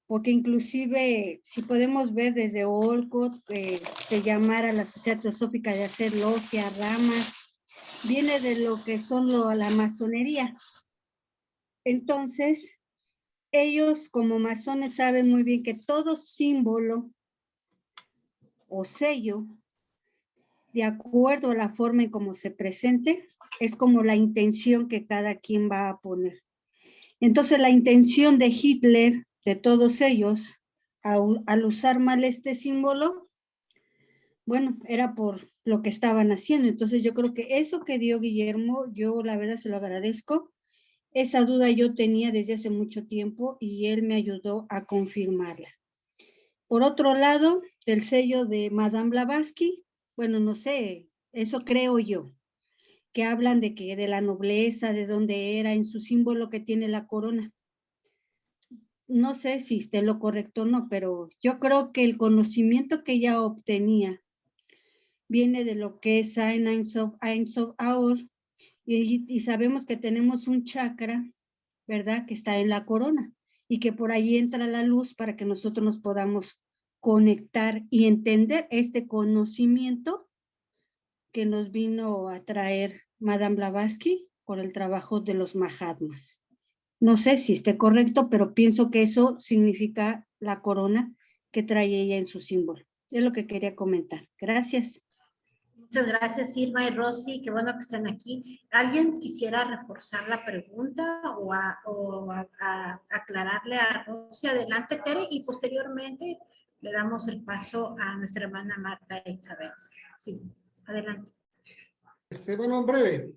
porque inclusive si podemos ver desde Olcott, de llamar a la Sociedad Teosófica de hacer logia, ramas, viene de lo que son la masonería. Entonces, ellos como masones saben muy bien que todo símbolo o sello, de acuerdo a la forma en cómo se presente, es como la intención que cada quien va a poner. Entonces, la intención de Hitler, de todos ellos, al usar mal este símbolo, bueno, era por lo que estaban haciendo. Entonces, yo creo que eso que dio Guillermo, yo la verdad se lo agradezco. Esa duda yo tenía desde hace mucho tiempo y él me ayudó a confirmarla. Por otro lado, el sello de Madame Blavatsky, bueno, no sé, eso creo yo, que hablan de la nobleza, de dónde era, en su símbolo que tiene la corona. No sé si esté lo correcto o no, pero yo creo que el conocimiento que ella obtenía viene de lo que es Ein Sof Aor, y sabemos que tenemos un chakra, ¿verdad?, que está en la corona. y que por ahí entra la luz para que nosotros nos podamos conectar y entender este conocimiento que nos vino a traer Madame Blavatsky con el trabajo de los Mahatmas. No sé si esté correcto, pero pienso que eso significa la corona que trae ella en su símbolo. Es lo que quería comentar. Gracias. Muchas gracias, Irma y Rosy. Qué bueno que estén aquí. ¿Alguien quisiera reforzar la pregunta o aclararle a Rosy? Adelante, Tere, y posteriormente le damos el paso a nuestra hermana Marta Isabel. Sí, adelante. Bueno, en breve,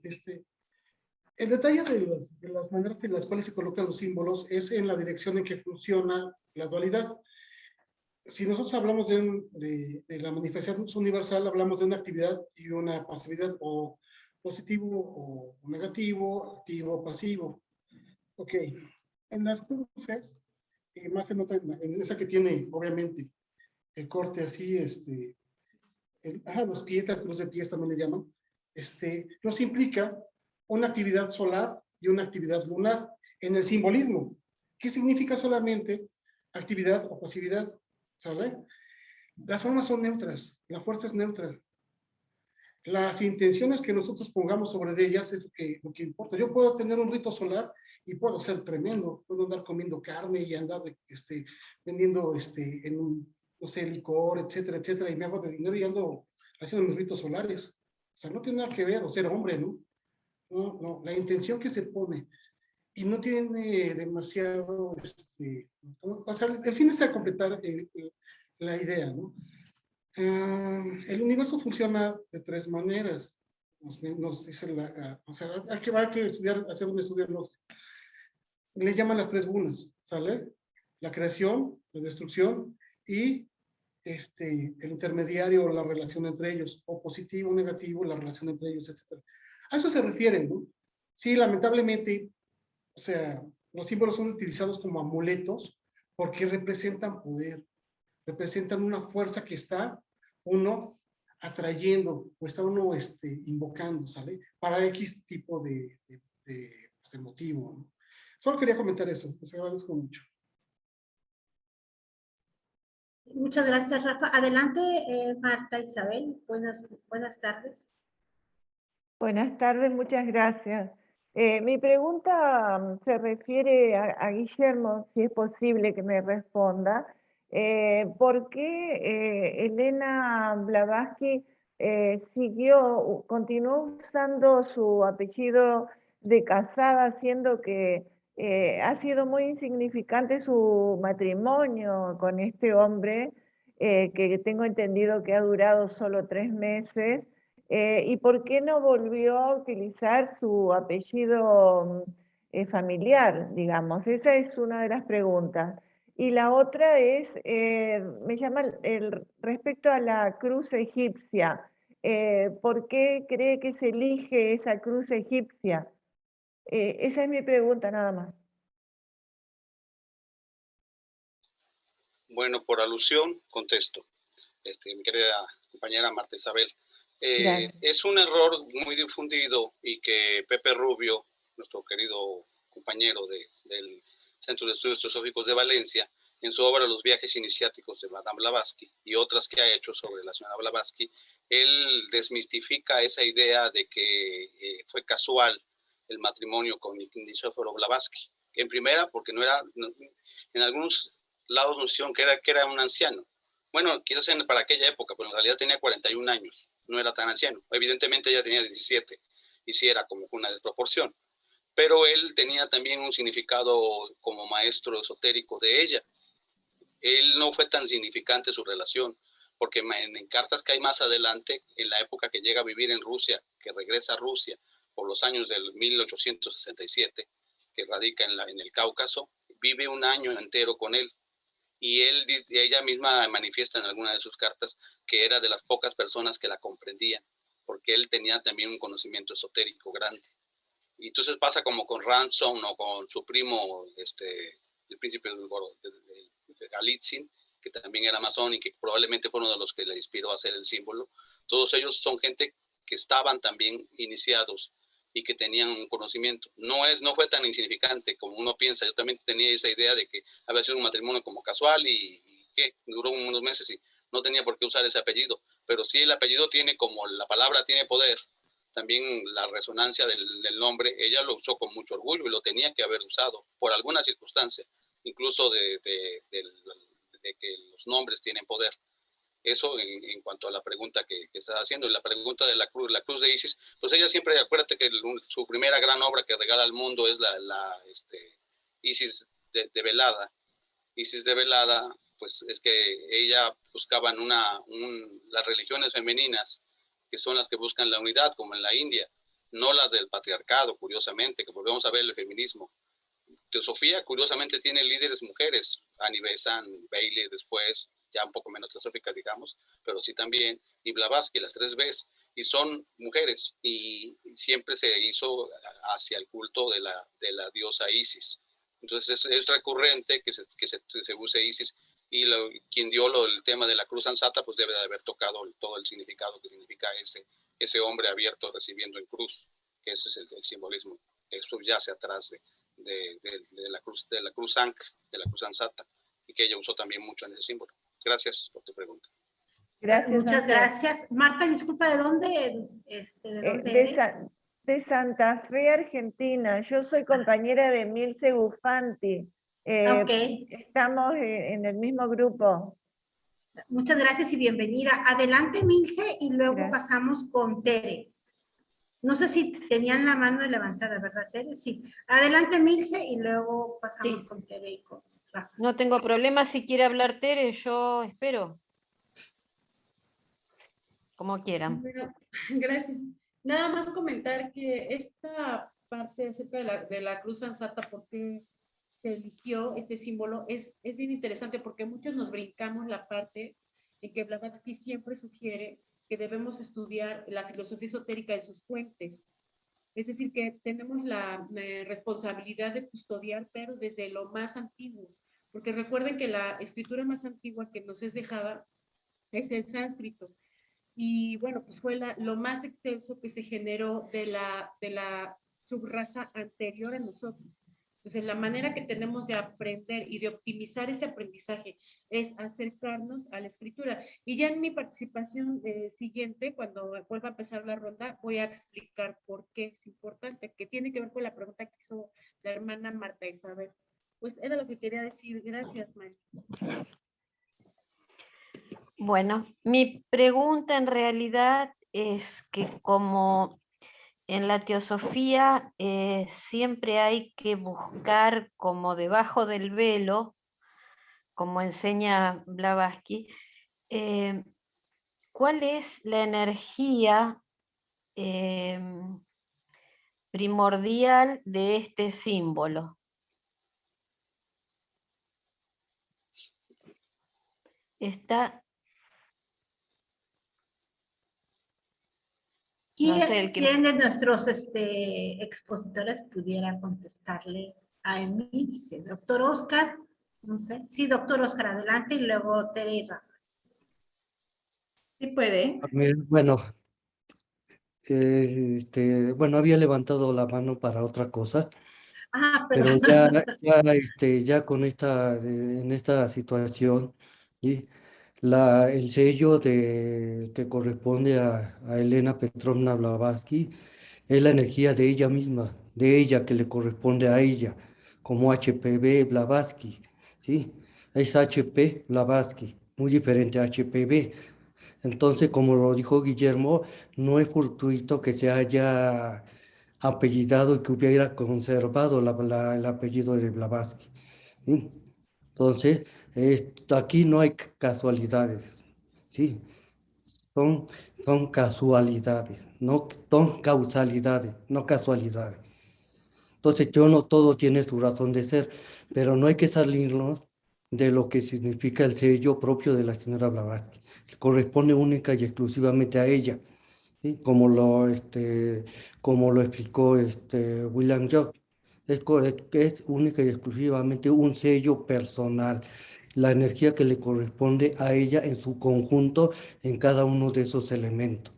el detalle de las maneras en las cuales se colocan los símbolos es en la dirección en que funciona la dualidad. Si nosotros hablamos de la manifestación universal, hablamos de una actividad y una pasividad, o positivo o negativo, activo o pasivo. Ok, en las cruces, y más se nota en esa que tiene, obviamente, el corte así, los pies, la cruz de pies también le llaman, nos implica una actividad solar y una actividad lunar en el simbolismo. ¿Qué significa solamente actividad o pasividad? ¿Sale? Las formas son neutras, la fuerza es neutra. Las intenciones que nosotros pongamos sobre ellas es lo que importa. Yo puedo tener un rito solar y puedo ser tremendo, puedo andar comiendo carne y andar vendiendo en un, no sé, licor, etcétera, etcétera, y me hago de dinero y ando haciendo mis ritos solares. O sea, no tiene nada que ver, o ser hombre, ¿no? No, no, la intención que se pone y no tiene demasiado, o sea, el fin es completar la idea, ¿no? El universo funciona de tres maneras, nos dice o sea, hay que estudiar, hacer un estudio lógico. Le llaman las tres gunas, ¿sale? La creación, la destrucción y el intermediario, la relación entre ellos, o positivo, negativo, la relación entre ellos, etc. A eso se refieren, ¿no? Sí, lamentablemente, o sea, los símbolos son utilizados como amuletos porque representan poder, representan una fuerza que está uno atrayendo o está uno invocando, ¿sale? Para X tipo de motivo, ¿no? Solo quería comentar eso, les agradezco mucho. Muchas gracias, Rafa. Adelante, Marta Isabel. Buenas tardes. Buenas tardes, muchas gracias. Mi pregunta se refiere a Guillermo, si es posible que me responda. ¿Por qué Elena Blavatsky continuó usando su apellido de casada, siendo que ha sido muy insignificante su matrimonio con este hombre, que tengo entendido que ha durado solo 3 meses? ¿Y por qué no volvió a utilizar su apellido familiar, digamos? Esa es una de las preguntas. Y la otra es, me llama respecto a la cruz egipcia. ¿Por qué cree que se elige esa cruz egipcia? Esa es mi pregunta nada más. Bueno, por alusión, contesto. Mi querida compañera Marta Isabel. Es un error muy difundido y que Pepe Rubio, nuestro querido compañero del Centro de Estudios Teosóficos de Valencia, en su obra Los viajes iniciáticos de Madame Blavatsky y otras que ha hecho sobre la señora Blavatsky, él desmistifica esa idea de que fue casual el matrimonio con Nicéforo Blavatsky. En primera, porque en algunos lados nos hicieron que era un anciano. Bueno, quizás para aquella época, pero en realidad tenía 41 años, no era tan anciano. Evidentemente ella tenía 17 y sí era como una desproporción. Pero él tenía también un significado como maestro esotérico de ella. Él no fue tan significante su relación, porque en cartas que hay más adelante, en la época que llega a vivir en Rusia, que regresa a Rusia por los años del 1867, que radica en el Cáucaso, vive un año entero con él. Y ella misma manifiesta en alguna de sus cartas que era de las pocas personas que la comprendían, porque él tenía también un conocimiento esotérico grande. Y entonces pasa como con Ransom o con su primo, el príncipe de Galitzin, que también era masón y que probablemente fue uno de los que le inspiró a hacer el símbolo. Todos ellos son gente que estaban también iniciados y que tenían un conocimiento. No fue tan insignificante como uno piensa. Yo también tenía esa idea de que había sido un matrimonio como casual y que duró unos meses y no tenía por qué usar ese apellido. Pero sí el apellido tiene, como la palabra tiene poder, también la resonancia del nombre, ella lo usó con mucho orgullo y lo tenía que haber usado por alguna circunstancia, incluso de que los nombres tienen poder. Eso en cuanto a la pregunta que estás haciendo. Y la pregunta de la cruz de Isis, pues ella siempre, acuérdate que su primera gran obra que regala al mundo es la Isis de Velada. Isis de Velada, pues es que ella buscaban las religiones femeninas, que son las que buscan la unidad, como en la India, no las del patriarcado, curiosamente, que volvemos a ver el feminismo. Teosofía, curiosamente, tiene líderes mujeres, Annie Besant, Bailey después, ya un poco menos teosófica, digamos, pero sí también, y Blavatsky, las 3 Bs, y son mujeres, y siempre se hizo hacia el culto de la diosa Isis. Entonces es recurrente que se use Isis, y quien dio el tema de la cruz ansata, pues debe de haber tocado todo el significado que significa ese hombre abierto recibiendo en cruz, que ese es el simbolismo que subyace atrás de la cruz Ankh, de la cruz ansata, y que ella usó también mucho en ese símbolo. Gracias por tu pregunta. Gracias. Muchas Ángel. gracias. Marta, disculpa, ¿de dónde, de dónde eres? De Santa Fe, Argentina. Yo soy compañera de Milce Bufanti. Ok. Estamos en el mismo grupo. Muchas gracias y bienvenida. Adelante, Milce, y luego Gracias. pasamos con Tere. No sé si tenían la mano levantada, ¿verdad, Tere? Sí. Adelante, Milce, y luego pasamos con Tere y con Rafa. No tengo problema, si quiere hablar Tere, yo espero. Como quieran. Bueno, gracias. Nada más comentar que esta parte acerca de la cruz ansata, por qué se eligió este símbolo, es bien interesante porque muchos nos brincamos la parte en que Blavatsky siempre sugiere que debemos estudiar la filosofía esotérica de sus fuentes. Es decir, que tenemos la responsabilidad de custodiar, pero desde lo más antiguo. Porque recuerden que la escritura más antigua que nos es dejada es el sánscrito. Y bueno, pues fue lo más excelso que se generó de la subraza anterior a nosotros. Entonces, la manera que tenemos de aprender y de optimizar ese aprendizaje es acercarnos a la escritura. Y ya en mi participación siguiente, cuando vuelva a empezar la ronda, voy a explicar por qué es importante, que tiene que ver con la pregunta que hizo la hermana Marta Isabel. Pues era lo que quería decir. Gracias, maestra. Bueno, mi pregunta en realidad es que como en la teosofía siempre hay que buscar como debajo del velo, como enseña Blavatsky, ¿cuál es la energía primordial de este símbolo? Está... ¿Quién de nuestros expositores pudiera contestarle a Emilce? Doctor Oscar, no sé. Sí, doctor Oscar, adelante, y luego Tere y Rafa. Sí puede. Bueno, bueno, había levantado la mano para otra cosa, pero ya con en esta situación, ¿sí? El sello que corresponde a Elena Petrovna Blavatsky es la energía de ella misma, de ella que le corresponde a ella, como HPV Blavatsky, ¿sí? Es HP Blavatsky, muy diferente a HPV. Entonces, como lo dijo Guillermo, no es fortuito que se haya apellidado y que hubiera conservado el apellido de Blavatsky, ¿sí? Entonces, aquí no hay casualidades, ¿sí? Son, son casualidades, no son causalidades, no casualidades. Entonces, yo no todo tiene su razón de ser, pero no hay que salirnos de lo que significa el sello propio de la señora Blavatsky. Corresponde única y exclusivamente a ella, ¿sí? Como lo explicó William James. Que es única y exclusivamente un sello personal, la energía que le corresponde a ella en su conjunto, en cada uno de esos elementos,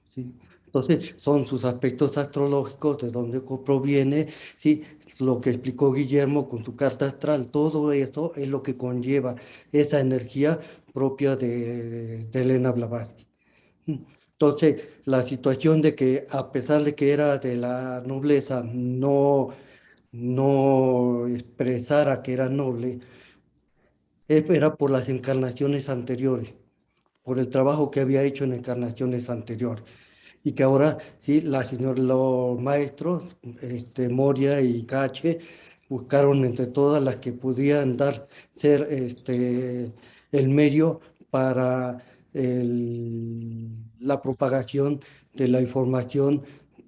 ¿sí? Entonces, son sus aspectos astrológicos, de dónde proviene, ¿sí? Lo que explicó Guillermo con su carta astral, todo eso es lo que conlleva esa energía propia de Elena Blavatsky. Entonces, la situación de que a pesar de que era de la nobleza, no expresara que era noble, era por las encarnaciones anteriores, por el trabajo que había hecho en encarnaciones anteriores. Y que ahora, sí, los maestros, Moria y Cache, buscaron entre todas las que podían ser el medio para la propagación de la información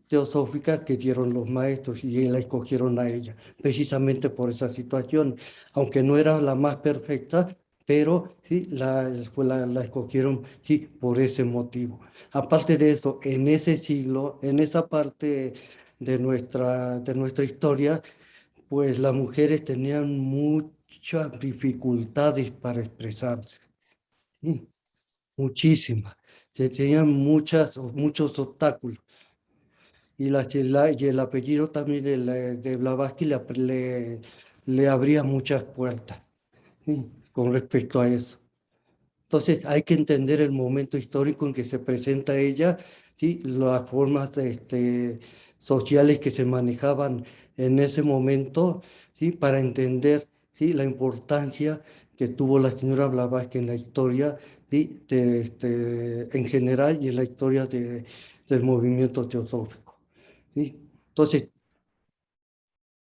teosófica que dieron los maestros y la escogieron a ella, precisamente por esa situación, aunque no era la más perfecta, pero sí, la escogieron sí, por ese motivo. Aparte de eso, en ese siglo, en esa parte de nuestra historia, pues las mujeres tenían muchas dificultades para expresarse, ¿sí? Muchísimas. Tenían muchos obstáculos. Y el apellido también de Blavatsky le abría muchas puertas, ¿sí? Con respecto a eso. Entonces hay que entender el momento histórico en que se presenta ella, ¿sí? Las formas sociales que se manejaban en ese momento, ¿sí? Para entender, ¿sí? La importancia que tuvo la señora Blavatsky en la historia, ¿sí? En general y en la historia del movimiento teosófico, ¿sí? Entonces,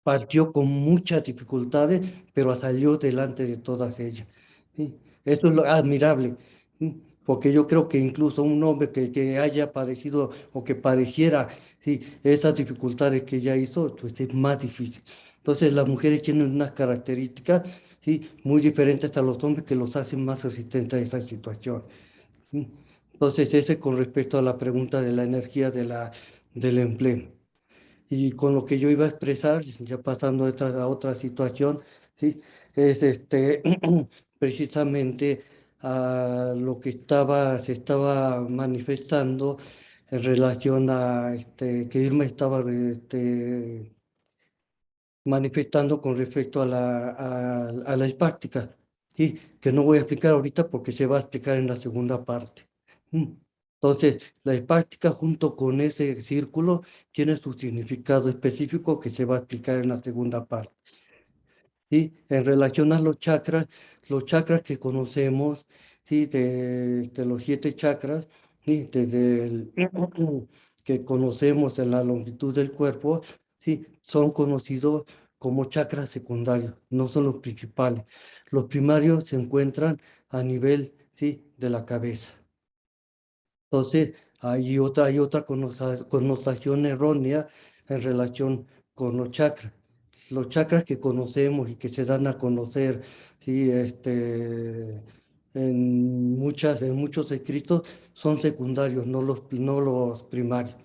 partió con muchas dificultades, pero salió delante de todas ellas, ¿sí? Eso es lo admirable, ¿sí? Porque yo creo que incluso un hombre que haya padecido o que padeciera, ¿sí? Esas dificultades que ella hizo, pues es más difícil. Entonces las mujeres tienen unas características, ¿sí? Muy diferentes a los hombres que los hacen más resistentes a esa situación, ¿sí? Entonces ese con respecto a la pregunta de la energía del empleo. Y con lo que yo iba a expresar, ya pasando a otra situación, ¿sí? Es precisamente a lo que se estaba manifestando en relación a que Irma estaba manifestando con respecto a la práctica, ¿sí? Que no voy a explicar ahorita porque se va a explicar en la segunda parte. Entonces, la práctica junto con ese círculo tiene su significado específico que se va a explicar en la segunda parte. ¿Sí? En relación a los chakras que conocemos, ¿sí? De los 7 chakras, ¿sí? Desde el que conocemos en la longitud del cuerpo, ¿sí? Son conocidos como chakras secundarios, no son los principales. Los primarios se encuentran a nivel, ¿sí? De la cabeza. Entonces, hay otra connotación errónea en relación con los chakras. Los chakras que conocemos y que se dan a conocer, ¿sí? En muchos escritos son secundarios, no los primarios.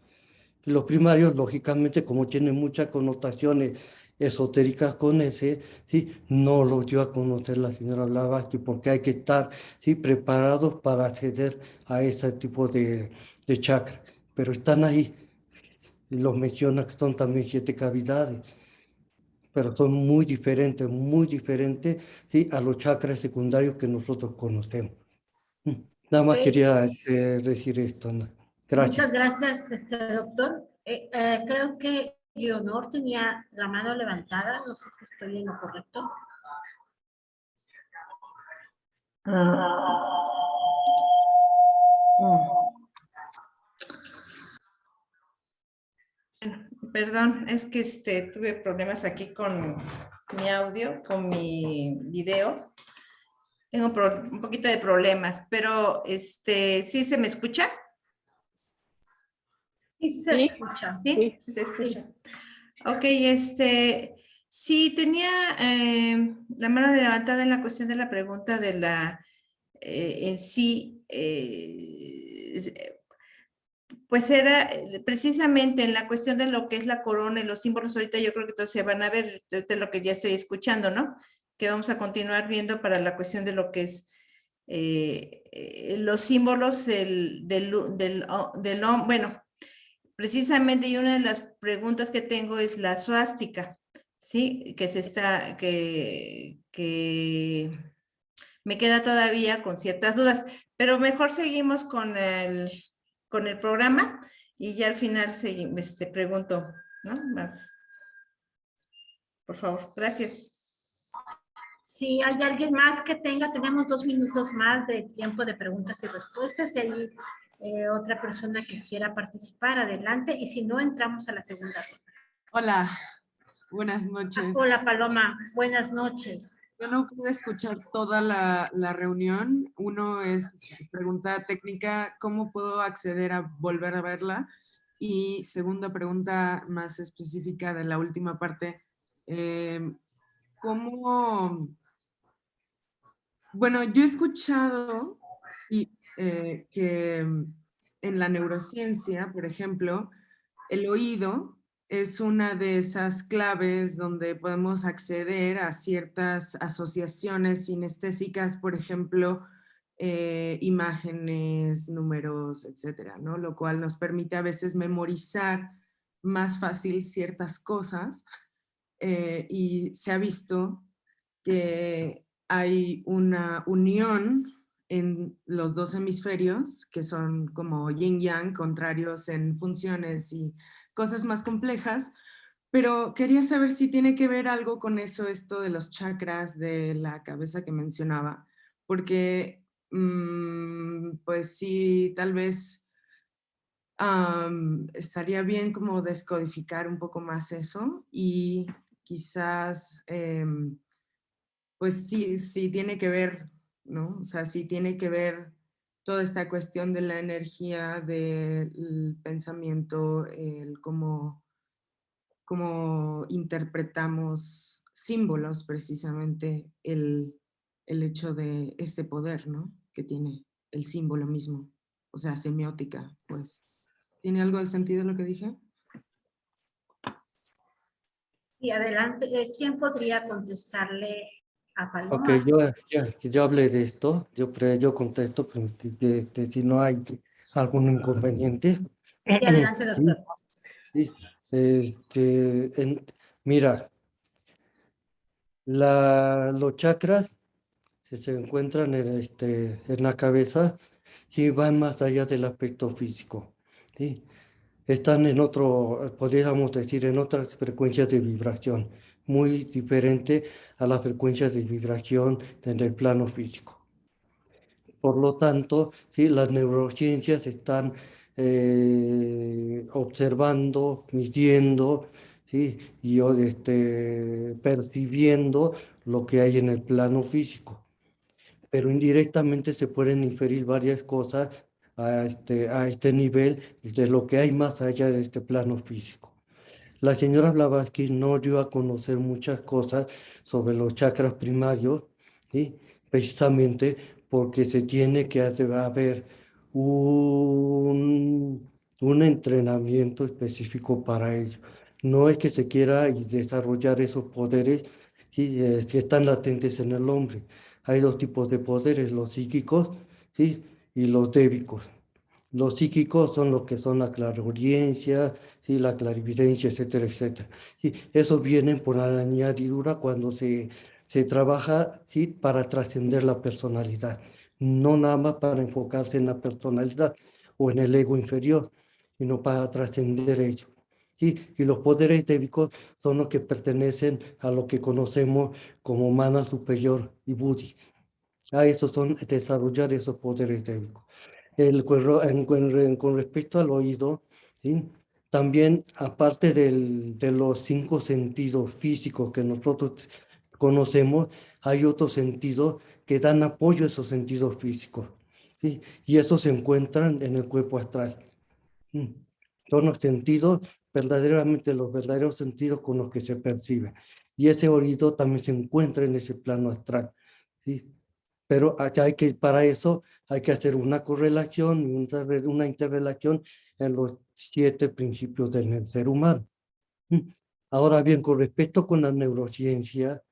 Los primarios, lógicamente, como tienen muchas connotaciones esotéricas con ese, ¿sí? No los dio a conocer la señora Blavatsky porque hay que estar, ¿sí? Preparados para acceder a ese tipo de chakras. Pero están ahí, y los menciona que son también 7 cavidades, pero son muy diferentes, ¿sí? A los chakras secundarios que nosotros conocemos. Nada más Ok. quería decir esto, ¿no? Gracias. Muchas gracias, doctor. Creo que Leonor tenía la mano levantada, no sé si estoy en lo correcto. Perdón, es que tuve problemas aquí con mi audio, con mi video. Tengo un poquito de problemas, pero ¿sí se me escucha? Sí, sí se escucha. Sí, sí se escucha. Ok, sí tenía la mano levantada en la cuestión de la pregunta de en sí, pues era precisamente en la cuestión de lo que es la corona y los símbolos. Ahorita yo creo que todos se van a ver de lo que ya estoy escuchando, ¿no? Que vamos a continuar viendo para la cuestión de lo que es los símbolos bueno, precisamente, y una de las preguntas que tengo es la suástica, ¿sí? Que me queda todavía con ciertas dudas, pero mejor seguimos con el programa y ya al final pregunto, ¿no? Más, por favor, gracias. Si hay alguien más que tenemos 2 minutos más de tiempo de preguntas y respuestas. Si hay otra persona que quiera participar, adelante. Y si no, entramos a la segunda ronda. Hola, buenas noches. Hola, Paloma. Buenas noches. Yo no pude escuchar toda la reunión. Uno es pregunta técnica, ¿cómo puedo acceder a volver a verla? Y segunda pregunta más específica de la última parte, ¿cómo? Bueno, yo he escuchado que en la neurociencia, por ejemplo, el oído es una de esas claves donde podemos acceder a ciertas asociaciones sinestésicas, por ejemplo, imágenes, números, etcétera, ¿no? Lo cual nos permite a veces memorizar más fácil ciertas cosas y se ha visto que hay una unión en los dos hemisferios, que son como yin-yang, contrarios en funciones y cosas más complejas, pero quería saber si tiene que ver algo con eso, esto de los chakras de la cabeza que mencionaba, porque pues sí, tal vez estaría bien como descodificar un poco más eso y quizás pues sí, sí tiene que ver, ¿no? O sea, sí tiene que ver toda esta cuestión de la energía, del pensamiento, el cómo interpretamos símbolos, precisamente el hecho de este poder, ¿no? Que tiene el símbolo mismo, o sea, semiótica, pues. ¿Tiene algo de sentido lo que dije? Sí, adelante. ¿Quién podría contestarle a Paloma? Ok, yo hablé de esto, yo contesto, pero si no hay algún inconveniente. Sí, adelante, doctor. Sí, mira, los chakras que se encuentran en la cabeza, sí van más allá del aspecto físico, ¿sí? Están en otro, podríamos decir, en otras frecuencias de vibración, muy diferente a las frecuencias de vibración en el plano físico. Por lo tanto, sí, las neurociencias están observando, midiendo, ¿sí? Y percibiendo lo que hay en el plano físico. Pero indirectamente se pueden inferir varias cosas a este nivel de lo que hay más allá de este plano físico. La señora Blavatsky no dio a conocer muchas cosas sobre los chakras primarios, ¿sí? Precisamente porque se tiene que haber un entrenamiento específico para ello. No es que se quiera desarrollar esos poderes, ¿sí? Que están latentes en el hombre. Hay dos tipos de poderes, los psíquicos, ¿sí? Y los débicos. Los psíquicos son los que son la clariaudiencia, ¿sí? La clarividencia, etcétera, etcétera. Y eso viene por la añadidura cuando se trabaja, ¿sí? Para trascender la personalidad, no nada más para enfocarse en la personalidad o en el ego inferior, sino para trascender ello. ¿Sí? Y los poderes débicos son los que pertenecen a lo que conocemos como mana superior y buddhi. A eso son desarrollar esos poderes débicos. Con respecto al oído, ¿sí? También aparte de los 5 sentidos físicos que nosotros conocemos, hay otros sentidos que dan apoyo a esos sentidos físicos, ¿sí? Y esos se encuentran en el cuerpo astral. Son los sentidos, verdaderamente los verdaderos sentidos con los que se percibe. Y ese oído también se encuentra en ese plano astral, ¿sí? Pero para eso hay que hacer una correlación y una interrelación en los 7 principios del ser humano. Ahora bien, con respecto con la neurociencia,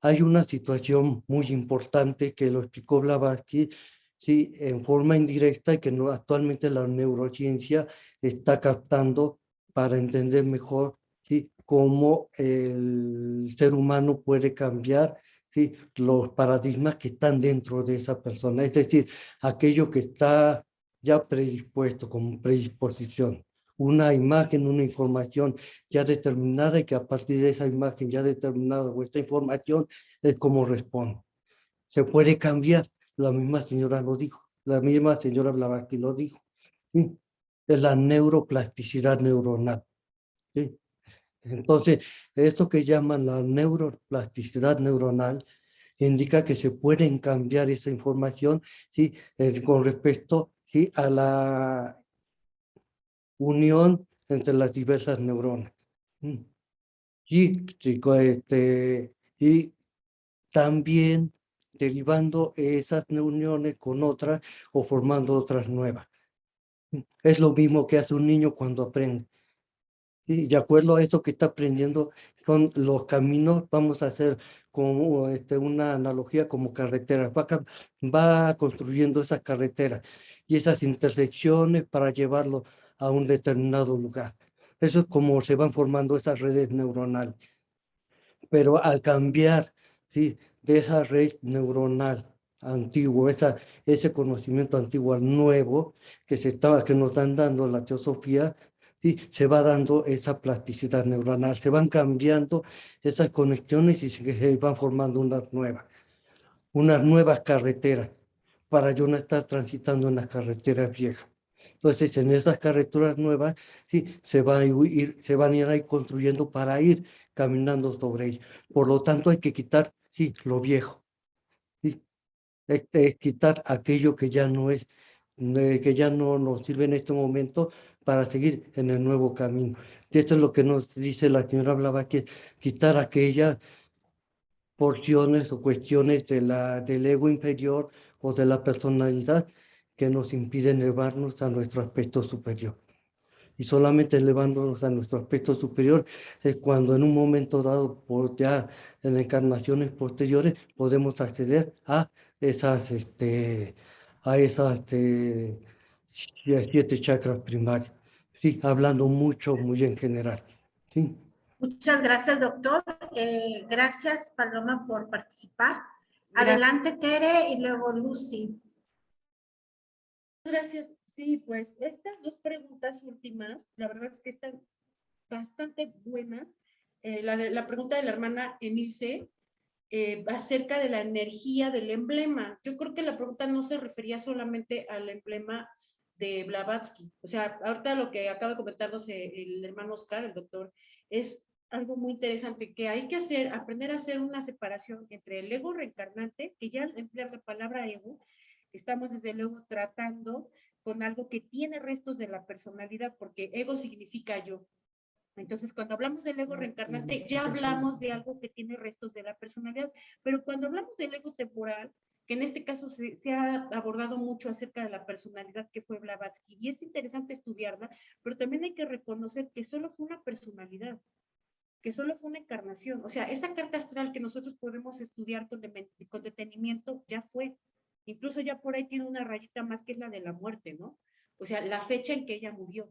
hay una situación muy importante que lo explicó Blavatsky, sí, en forma indirecta y que no, actualmente la neurociencia está captando para entender mejor, sí, cómo el ser humano puede cambiar, sí, los paradigmas que están dentro de esa persona, es decir, aquello que está ya predispuesto como predisposición. Una imagen, una información ya determinada y que a partir de esa imagen ya determinada o esta información es como responde. Se puede cambiar, la misma señora lo dijo, la misma señora Blavatsky lo dijo. ¿Sí? Es la neuroplasticidad neuronal. ¿Sí? Entonces, esto que llaman la neuroplasticidad neuronal indica que se pueden cambiar esa información, ¿sí? Con respecto, ¿sí? A la unión entre las diversas neuronas. ¿Mm? Y, y también derivando esas uniones con otras o formando otras nuevas. Es lo mismo que hace un niño cuando aprende. Y de acuerdo a eso que está aprendiendo, son los caminos, vamos a hacer como una analogía como carreteras, va construyendo esas carreteras y esas intersecciones para llevarlo a un determinado lugar. Eso es como se van formando esas redes neuronales. Pero al cambiar, ¿sí? De esa red neuronal antiguo, ese conocimiento antiguo al nuevo que nos están dando la teosofía, ¿sí? Se va dando esa plasticidad neuronal, se van cambiando esas conexiones y se van formando unas nuevas carreteras para yo no estar transitando en las carreteras viejas. Entonces, en esas carreteras nuevas, sí, se van a ir ahí construyendo para ir caminando sobre ellas. Por lo tanto, hay que quitar, sí, lo viejo, ¿sí? Es quitar aquello que ya no es, que ya no nos sirve en este momento para seguir en el nuevo camino. Y esto es lo que nos dice la señora Blavatsky, que quitar aquellas porciones o cuestiones del ego inferior o de la personalidad que nos impiden elevarnos a nuestro aspecto superior. Y solamente elevándonos a nuestro aspecto superior es cuando en un momento dado, ya en encarnaciones posteriores, podemos acceder a esas, siete chakras primarios. Sí, hablando muy en general. Sí. Muchas gracias, doctor. Gracias, Paloma, por participar. Gracias. Adelante, Tere, y luego Lucy. Gracias. Sí, pues estas dos preguntas últimas, la verdad es que están bastante buenas. La pregunta de la hermana Emilce acerca de la energía del emblema. Yo creo que la pregunta no se refería solamente al emblema de Blavatsky. O sea, ahorita lo que acaba de comentarnos el hermano Oscar, el doctor, es algo muy interesante que hay que aprender a hacer una separación entre el ego reencarnante, que ya al emplear la palabra ego, estamos desde luego tratando con algo que tiene restos de la personalidad, porque ego significa yo. Entonces, cuando hablamos del ego reencarnante, ya hablamos de algo que tiene restos de la personalidad, pero cuando hablamos del ego temporal, que en este caso se ha abordado mucho acerca de la personalidad que fue Blavatsky, y es interesante estudiarla, pero también hay que reconocer que solo fue una personalidad, que solo fue una encarnación. O sea, esa carta astral que nosotros podemos estudiar con detenimiento ya fue. Incluso ya por ahí tiene una rayita más que es la de la muerte, ¿no? O sea, la fecha en que ella murió.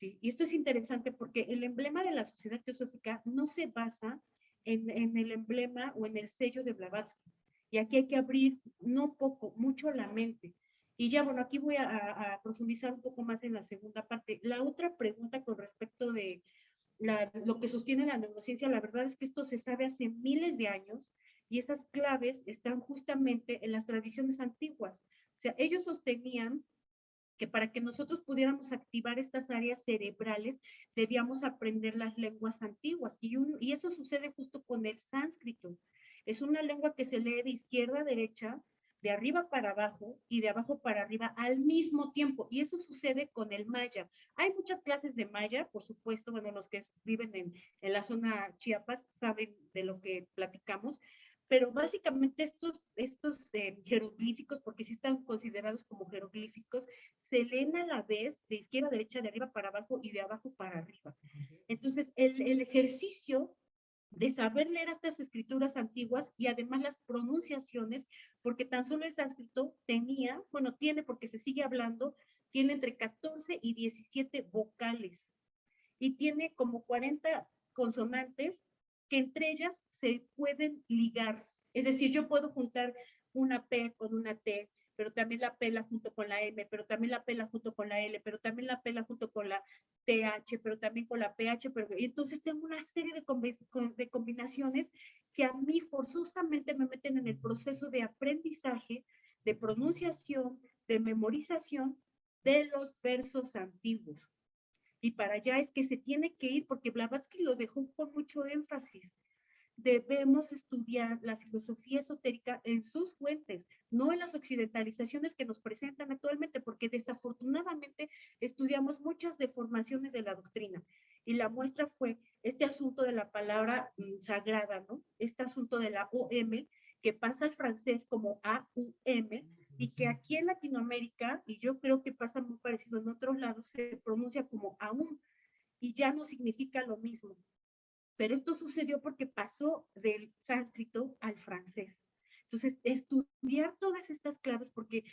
¿Sí? Y esto es interesante porque el emblema de la Sociedad Teosófica no se basa en el emblema o en el sello de Blavatsky. Y aquí hay que abrir, no poco, mucho la mente. Y ya, bueno, aquí voy a profundizar un poco más en la segunda parte. La otra pregunta con respecto de lo que sostiene la neurociencia, la verdad es que esto se sabe hace miles de años y esas claves están justamente en las tradiciones antiguas. O sea, ellos sostenían que para que nosotros pudiéramos activar estas áreas cerebrales, debíamos aprender las lenguas antiguas. Y eso sucede justo con el sánscrito. Es una lengua que se lee de izquierda a derecha, de arriba para abajo y de abajo para arriba al mismo tiempo. Y eso sucede con el maya. Hay muchas clases de maya, por supuesto, bueno, los que viven en la zona Chiapas saben de lo que platicamos, pero básicamente estos jeroglíficos, porque sí están considerados como jeroglíficos, se leen a la vez de izquierda a derecha, de arriba para abajo y de abajo para arriba. Entonces, el ejercicio de saber leer estas escrituras antiguas y además las pronunciaciones, porque tan solo el sánscrito tenía, bueno, tiene, porque se sigue hablando, tiene entre 14 y 17 vocales y tiene como 40 consonantes que entre ellas se pueden ligar. Es decir, yo puedo juntar una P con una T, pero también la P la junto con la M, pero también la P la junto con la L, pero también la P la junto con la TH, pero también con la PH, y entonces tengo una serie de combinaciones que a mí forzosamente me meten en el proceso de aprendizaje, de pronunciación, de memorización de los versos antiguos. Y para allá es que se tiene que ir, porque Blavatsky lo dejó con mucho énfasis. Debemos estudiar la filosofía esotérica en sus fuentes, no en las occidentalizaciones que nos presentan actualmente, porque desafortunadamente estudiamos muchas deformaciones de la doctrina. Y la muestra fue este asunto de la palabra sagrada, ¿no? Este asunto de la OM, que pasa al francés como AUM, y que aquí en Latinoamérica, y yo creo que pasa muy parecido en otros lados, se pronuncia como AUM, y ya no significa lo mismo. Pero esto sucedió porque pasó del sánscrito al francés. Entonces, estudiar todas estas claves, porque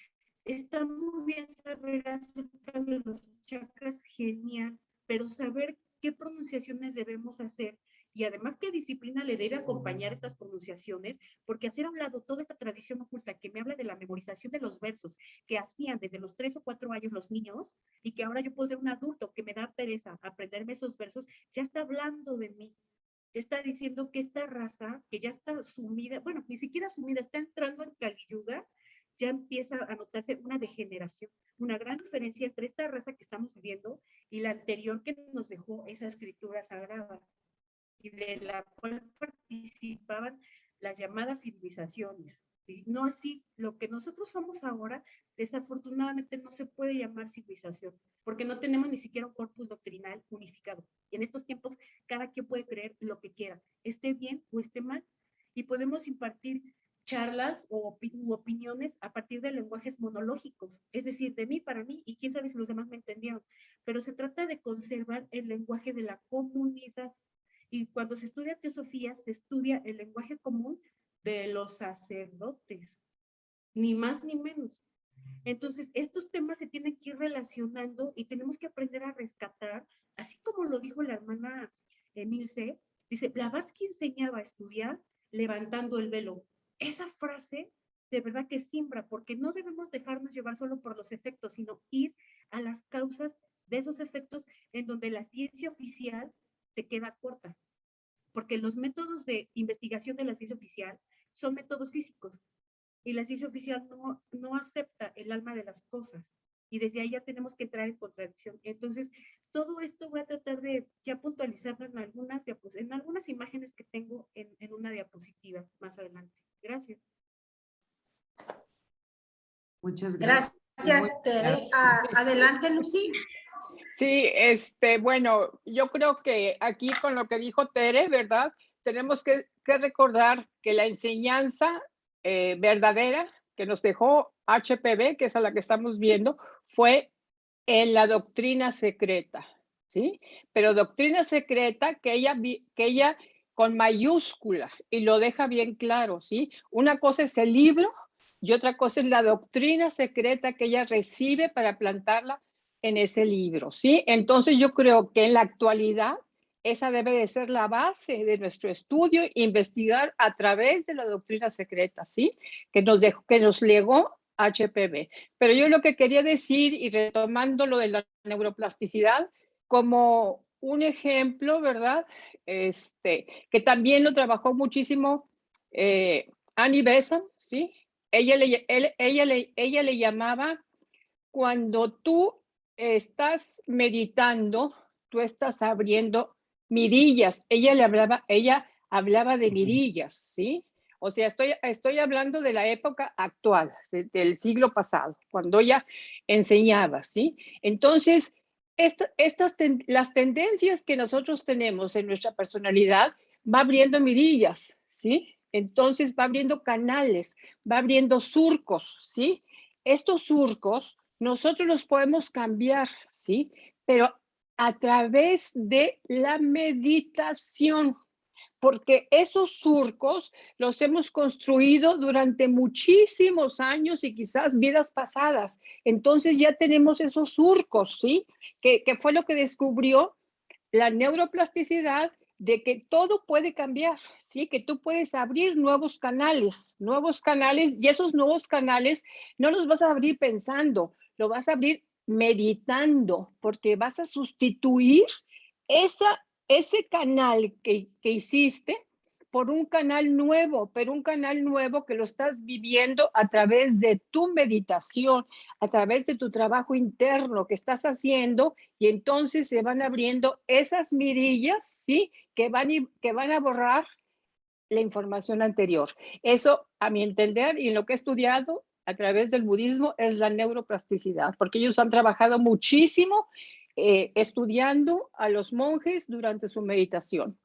está muy bien saber acerca de los chakras, genial, pero saber qué pronunciaciones debemos hacer y además qué disciplina le debe acompañar estas pronunciaciones, porque hacer a un lado toda esta tradición oculta que me habla de la memorización de los versos que hacían desde los 3 o 4 años los niños y que ahora yo puedo ser un adulto que me da pereza aprenderme esos versos, ya está hablando de mí. Está diciendo que esta raza, que ya está sumida, bueno, ni siquiera sumida, está entrando en Kali Yuga, ya empieza a notarse una degeneración, una gran diferencia entre esta raza que estamos viviendo y la anterior que nos dejó esa escritura sagrada, y de la cual participaban las llamadas civilizaciones. ¿Sí? No así, lo que nosotros somos ahora, desafortunadamente no se puede llamar civilización, porque no tenemos ni siquiera un corpus doctrinal unificado. Y en estos tiempos, cada quien puede creer lo que quiera, esté bien o esté mal, y podemos impartir charlas o opiniones a partir de lenguajes monológicos, es decir, de mí para mí, y quién sabe si los demás me entendieron, pero se trata de conservar el lenguaje de la comunidad. Y cuando se estudia teosofía, se estudia el lenguaje común de los sacerdotes, ni más ni menos. Entonces, estos temas se tienen que ir relacionando y tenemos que aprender a rescatar, así como lo dijo la hermana Milce, dice, Blavatsky enseñaba a estudiar levantando el velo. Esa frase de verdad que simbra, porque no debemos dejarnos llevar solo por los efectos, sino ir a las causas de esos efectos en donde la ciencia oficial se queda corta, porque los métodos de investigación de la ciencia oficial son métodos físicos y la ciencia oficial no acepta el alma de las cosas y desde ahí ya tenemos que entrar en contradicción. Entonces, todo esto voy a tratar de ya puntualizarlo en algunas imágenes que tengo en una diapositiva más adelante. Gracias. Muchas gracias. Gracias, Tere. Adelante, Lucy. Sí, bueno, yo creo que aquí con lo que dijo Tere, ¿verdad? Tenemos que recordar que la enseñanza verdadera que nos dejó HPB, que es a la que estamos viendo, fue en la doctrina secreta, ¿sí? Pero doctrina secreta que ella con mayúscula y lo deja bien claro, ¿sí? Una cosa es el libro y otra cosa es la doctrina secreta que ella recibe para plantarla en ese libro, ¿sí? Entonces yo creo que en la actualidad esa debe de ser la base de nuestro estudio, investigar a través de la doctrina secreta, ¿sí? Que nos legó HPB. Pero yo lo que quería decir, y retomando lo de la neuroplasticidad, como un ejemplo, ¿verdad? Que también lo trabajó muchísimo Annie Besant, ¿sí? Ella le llamaba cuando tú estás meditando, tú estás abriendo mirillas. Ella hablaba de mirillas, ¿sí? O sea, estoy hablando de la época actual, del siglo pasado, cuando ella enseñaba, ¿sí? Entonces, las tendencias que nosotros tenemos en nuestra personalidad va abriendo mirillas, ¿sí? Entonces va abriendo canales, va abriendo surcos, ¿sí? Estos surcos nosotros los podemos cambiar, ¿sí? Pero a través de la meditación. porque esos surcos los hemos construido durante muchísimos años y quizás vidas pasadas. Entonces ya tenemos esos surcos, ¿sí? Que fue lo que descubrió la neuroplasticidad, de que todo puede cambiar, ¿sí? Que tú puedes abrir nuevos canales, y esos nuevos canales no los vas a abrir pensando, lo vas a abrir meditando, porque vas a sustituir ese canal que hiciste por un canal nuevo, pero un canal nuevo que lo estás viviendo a través de tu meditación, a través de tu trabajo interno que estás haciendo, y entonces se van abriendo esas mirillas, ¿sí? Que van a borrar la información anterior. Eso, a mi entender, y en lo que he estudiado a través del budismo, es la neuroplasticidad, porque ellos han trabajado muchísimo estudiando a los monjes durante su meditación.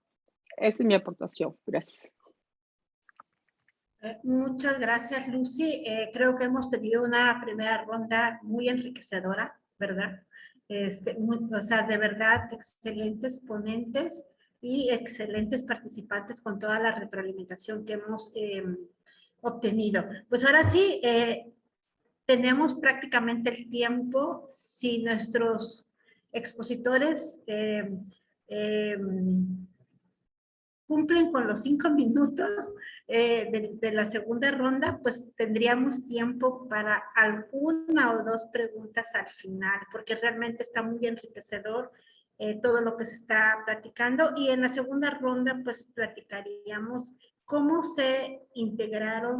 Esa es mi aportación. Gracias. Muchas gracias, Lucy. Creo que hemos tenido una primera ronda muy enriquecedora, ¿verdad? O sea, de verdad, excelentes ponentes y excelentes participantes con toda la retroalimentación que hemos obtenido. Pues ahora sí, tenemos prácticamente el tiempo. Si nuestros expositores cumplen con los 5 minutos de la segunda ronda, pues tendríamos tiempo para alguna o dos preguntas al final, porque realmente está muy enriquecedor todo lo que se está platicando. Y en la segunda ronda, pues platicaríamos cómo se integró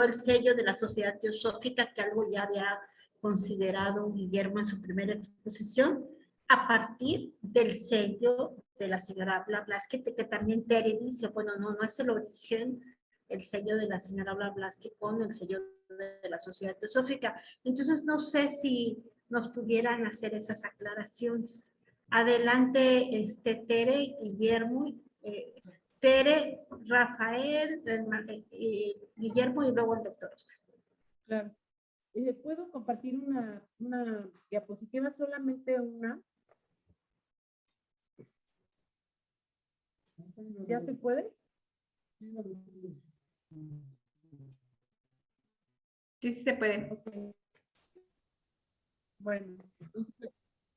el sello de la Sociedad Teosófica, que algo ya había considerado Guillermo en su primera exposición, a partir del sello de la señora Blavatsky, que también Tere dice, bueno, no es el origen, el sello de la señora Blavatsky con el sello de la Sociedad Teosófica. Entonces, no sé si nos pudieran hacer esas aclaraciones. Adelante, Tere, Guillermo, Tere, Rafael, Guillermo y luego el doctor Oscar. Claro. ¿Puedo compartir una diapositiva? Solamente una. ¿Ya se puede? Sí, se puede. Okay. Bueno,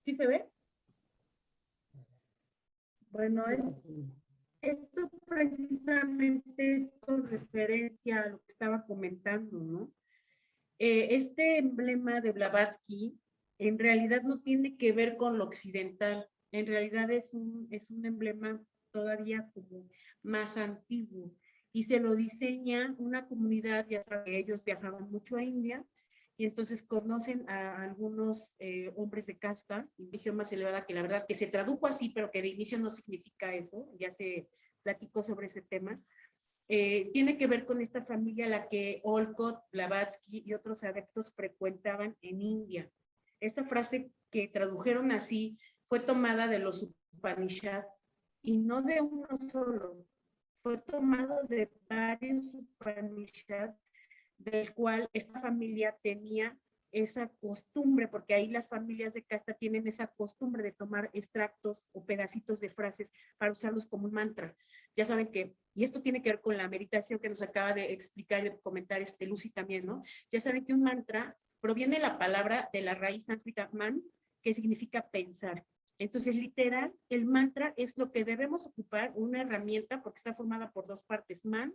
¿sí se ve? Bueno, esto precisamente es con referencia a lo que estaba comentando, ¿no? Este emblema de Blavatsky en realidad no tiene que ver con lo occidental, en realidad es un emblema todavía como más antiguo, y se lo diseña una comunidad, ya saben que ellos viajaban mucho a India, y entonces conocen a algunos hombres de casta, división más elevada, que la verdad que se tradujo así, pero que de inicio no significa eso, ya se platicó sobre ese tema. Tiene que ver con esta familia a la que Olcott, Blavatsky y otros adeptos frecuentaban en India. Esta frase que tradujeron así fue tomada de los Upanishads, y no de uno solo, fue tomado de varios Upanishads, del cual esta familia tenía esa costumbre, porque ahí las familias de casta tienen esa costumbre de tomar extractos o pedacitos de frases para usarlos como un mantra. Ya saben que, y esto tiene que ver con la meditación que nos acaba de explicar y de comentar Lucy también, ¿no? Ya saben que un mantra proviene de la palabra de la raíz sánscrita man, que significa pensar. Entonces, literal, el mantra es lo que debemos ocupar, una herramienta, porque está formada por dos partes, man,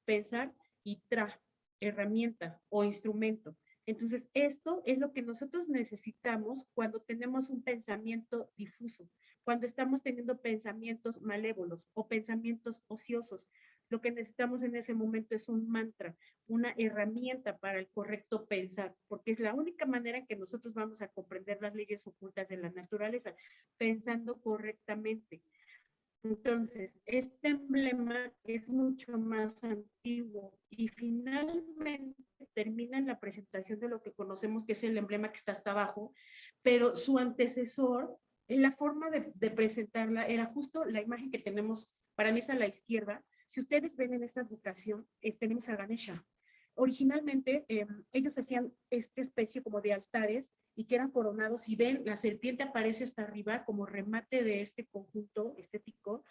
pensar, y tra, herramienta o instrumento. Entonces, esto es lo que nosotros necesitamos cuando tenemos un pensamiento difuso, cuando estamos teniendo pensamientos malévolos o pensamientos ociosos. Lo que necesitamos en ese momento es un mantra, una herramienta para el correcto pensar, porque es la única manera en que nosotros vamos a comprender las leyes ocultas de la naturaleza, pensando correctamente. Entonces, este emblema es mucho más antiguo y finalmente termina en la presentación de lo que conocemos que es el emblema que está hasta abajo, pero su antecesor, en la forma de presentarla, era justo la imagen que tenemos, para mí es a la izquierda. Si ustedes ven en esta educación, tenemos a Ganesha. Originalmente, ellos hacían esta especie como de altares y que eran coronados, y ven, la serpiente aparece hasta arriba como remate de este conjunto estético,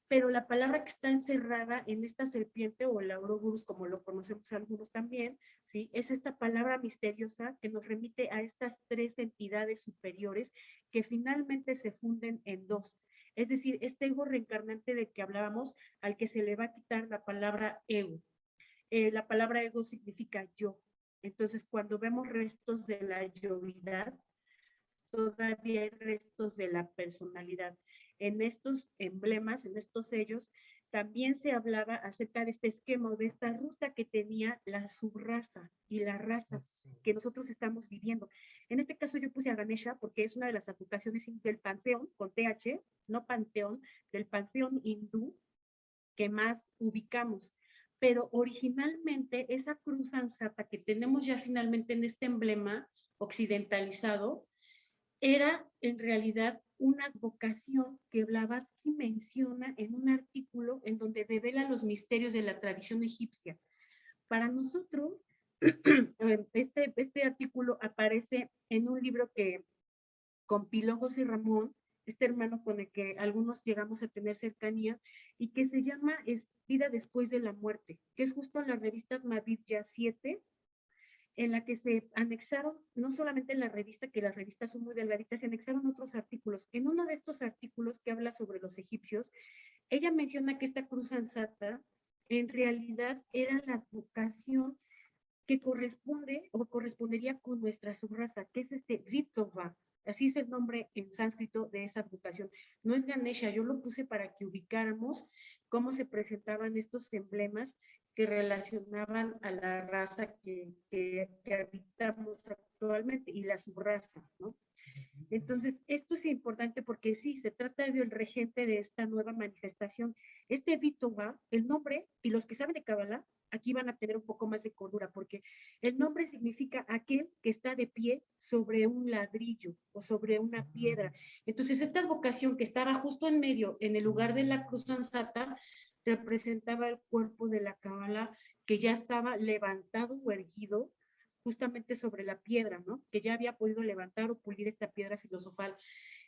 pero la palabra que está encerrada en esta serpiente, o el Ouroboros, como lo conocemos algunos también, ¿sí? Es esta palabra misteriosa que nos remite a estas tres entidades superiores que finalmente se funden en dos. Es decir, este ego reencarnante del que hablábamos, al que se le va a quitar la palabra ego. La palabra ego significa yo. Entonces, cuando vemos restos de la yoidad, todavía hay restos de la personalidad. En estos emblemas, en estos sellos, también se hablaba acerca de este esquema, de esta ruta que tenía la subraza y la raza que nosotros estamos viviendo. En este caso yo puse a Ganesha porque es una de las advocaciones del panteón, con TH, no panteón, del panteón hindú que más ubicamos. Pero originalmente esa cruz ansata que tenemos ya finalmente en este emblema occidentalizado, era en realidad una advocación que Blavatsky menciona en un artículo en donde devela los misterios de la tradición egipcia. Para nosotros, este artículo aparece en un libro que compiló José Ramón, este hermano con el que algunos llegamos a tener cercanía, y que se llama Vida después de la muerte, que es justo en la revista Mavidya 7, en la que se anexaron, no solamente en la revista, que las revistas son muy delgaditas, se anexaron otros artículos. En uno de estos artículos que habla sobre los egipcios, ella menciona que esta cruz ansata en realidad era la vocación que corresponde o correspondería con nuestra subraza, que es este Vitova. Así es el nombre en sánscrito de esa advocación. No es Ganesha, yo lo puse para que ubicáramos cómo se presentaban estos emblemas que relacionaban a la raza que habitamos actualmente y la subraza, ¿no? Entonces, esto es importante porque sí, se trata del regente de esta nueva manifestación. Este Vitova, el nombre, y los que saben de Kabbalah, aquí van a tener un poco más de cordura, porque el nombre significa aquel que está de pie sobre un ladrillo o sobre una piedra. Entonces, esta advocación que estaba justo en medio, en el lugar de la cruz ansata, representaba el cuerpo de la Kabbalah que ya estaba levantado o erguido justamente sobre la piedra, ¿no? Que ya había podido levantar o pulir esta piedra filosofal,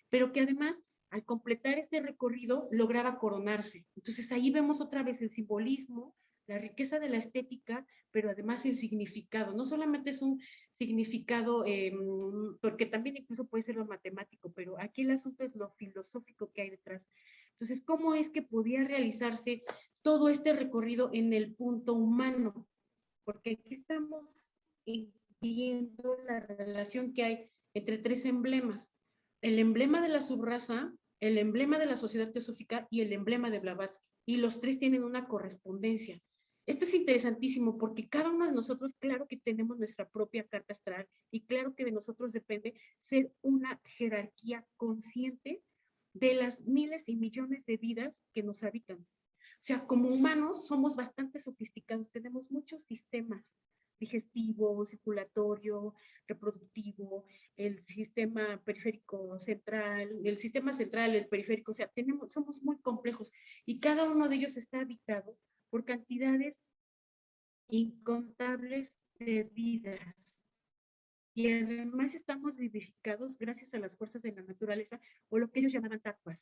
pero que además, al completar este recorrido, lograba coronarse. Entonces ahí vemos otra vez el simbolismo, la riqueza de la estética, pero además el significado. No solamente es un significado, porque también incluso puede ser lo matemático, pero aquí el asunto es lo filosófico que hay detrás. Entonces, ¿cómo es que podía realizarse todo este recorrido en el punto humano? Porque aquí estamos viendo la relación que hay entre tres emblemas. El emblema de la subraza, el emblema de la sociedad teosófica y el emblema de Blavatsky. Y los tres tienen una correspondencia. Esto es interesantísimo porque cada uno de nosotros, claro que tenemos nuestra propia carta astral y claro que de nosotros depende ser una jerarquía consciente de las miles y millones de vidas que nos habitan. O sea, como humanos somos bastante sofisticados, tenemos muchos sistemas digestivo, circulatorio, reproductivo, el sistema periférico central, el sistema central, el periférico, o sea, somos muy complejos y cada uno de ellos está habitado por cantidades incontables de vidas. Y además estamos vivificados gracias a las fuerzas de la naturaleza o lo que ellos llamaban tattvas.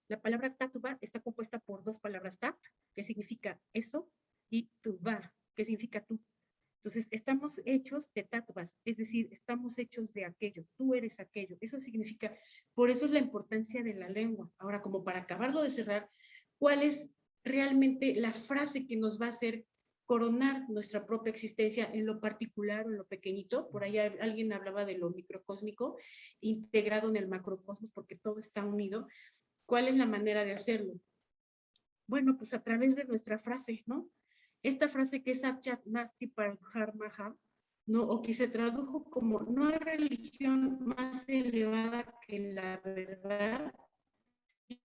La palabra tattva está compuesta por dos palabras, tat, que significa eso, y tuva, que significa tú. Entonces, estamos hechos de tattvas, es decir, estamos hechos de aquello, tú eres aquello. Eso significa, por eso es la importancia de la lengua. Ahora, como para acabarlo de cerrar, ¿cuál es realmente la frase que nos va a hacer coronar nuestra propia existencia en lo particular o en lo pequeñito? Por ahí alguien hablaba de lo microcósmico, integrado en el macrocosmos, porque todo está unido. ¿Cuál es la manera de hacerlo? Bueno, pues a través de nuestra frase, ¿no? Esta frase que es Satchat Nasti Paradharmaha, ¿no? O que se tradujo como no hay religión más elevada que la verdad.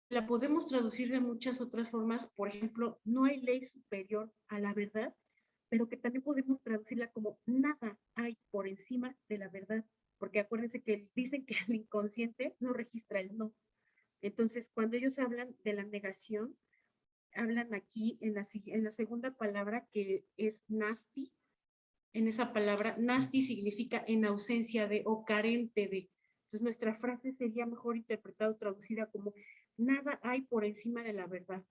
La podemos traducir de muchas otras formas, por ejemplo, no hay ley superior a la verdad, pero que también podemos traducirla como nada hay por encima de la verdad, porque acuérdense que dicen que el inconsciente no registra el no. Entonces, cuando ellos hablan de la negación, hablan aquí en la segunda palabra que es nasti, en esa palabra. Nasti significa en ausencia de o carente de. Entonces nuestra frase sería mejor interpretada o traducida como nada hay por encima de la verdad.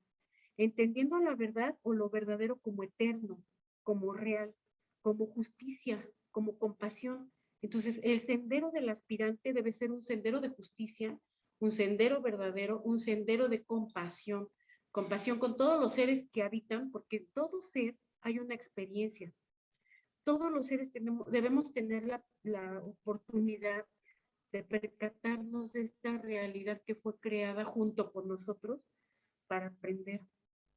Entendiendo la verdad o lo verdadero como eterno, como real, como justicia, como compasión. Entonces el sendero del aspirante debe ser un sendero de justicia, un sendero verdadero, un sendero de compasión. Compasión con todos los seres que habitan, porque en todo ser hay una experiencia. Todos los seres debemos tener la oportunidad de percatarnos de esta realidad que fue creada junto con nosotros para aprender.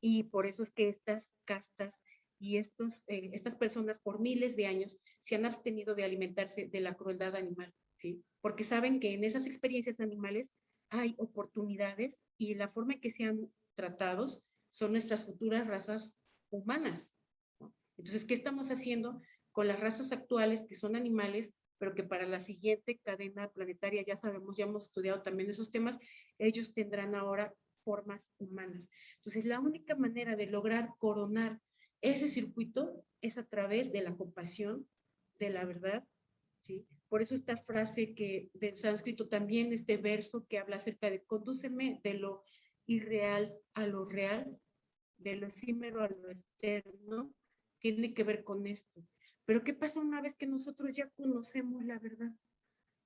Y por eso es que estas castas y estas personas por miles de años se han abstenido de alimentarse de la crueldad animal, ¿sí? Porque saben que en esas experiencias animales hay oportunidades y la forma en que sean tratados son nuestras futuras razas humanas, ¿no? Entonces, ¿qué estamos haciendo con las razas actuales que son animales, pero que para la siguiente cadena planetaria, ya sabemos, ya hemos estudiado también esos temas, ellos tendrán ahora formas humanas? Entonces, la única manera de lograr coronar ese circuito es a través de la compasión, de la verdad, ¿sí? Por eso esta frase que del sánscrito, también este verso que habla acerca de condúceme de lo irreal a lo real, de lo efímero a lo eterno, tiene que ver con esto. Pero ¿qué pasa una vez que nosotros ya conocemos la verdad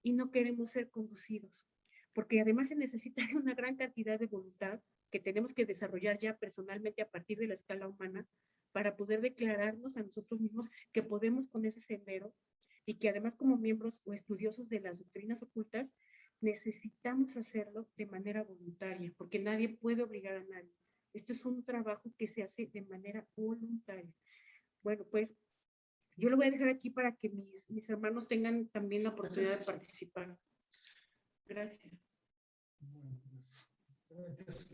y no queremos ser conducidos? Porque además se necesita una gran cantidad de voluntad que tenemos que desarrollar ya personalmente a partir de la escala humana para poder declararnos a nosotros mismos que podemos con ese sendero y que además como miembros o estudiosos de las doctrinas ocultas necesitamos hacerlo de manera voluntaria, porque nadie puede obligar a nadie. Esto es un trabajo que se hace de manera voluntaria. Bueno, pues yo lo voy a dejar aquí para que mis hermanos tengan también la oportunidad de participar. Gracias.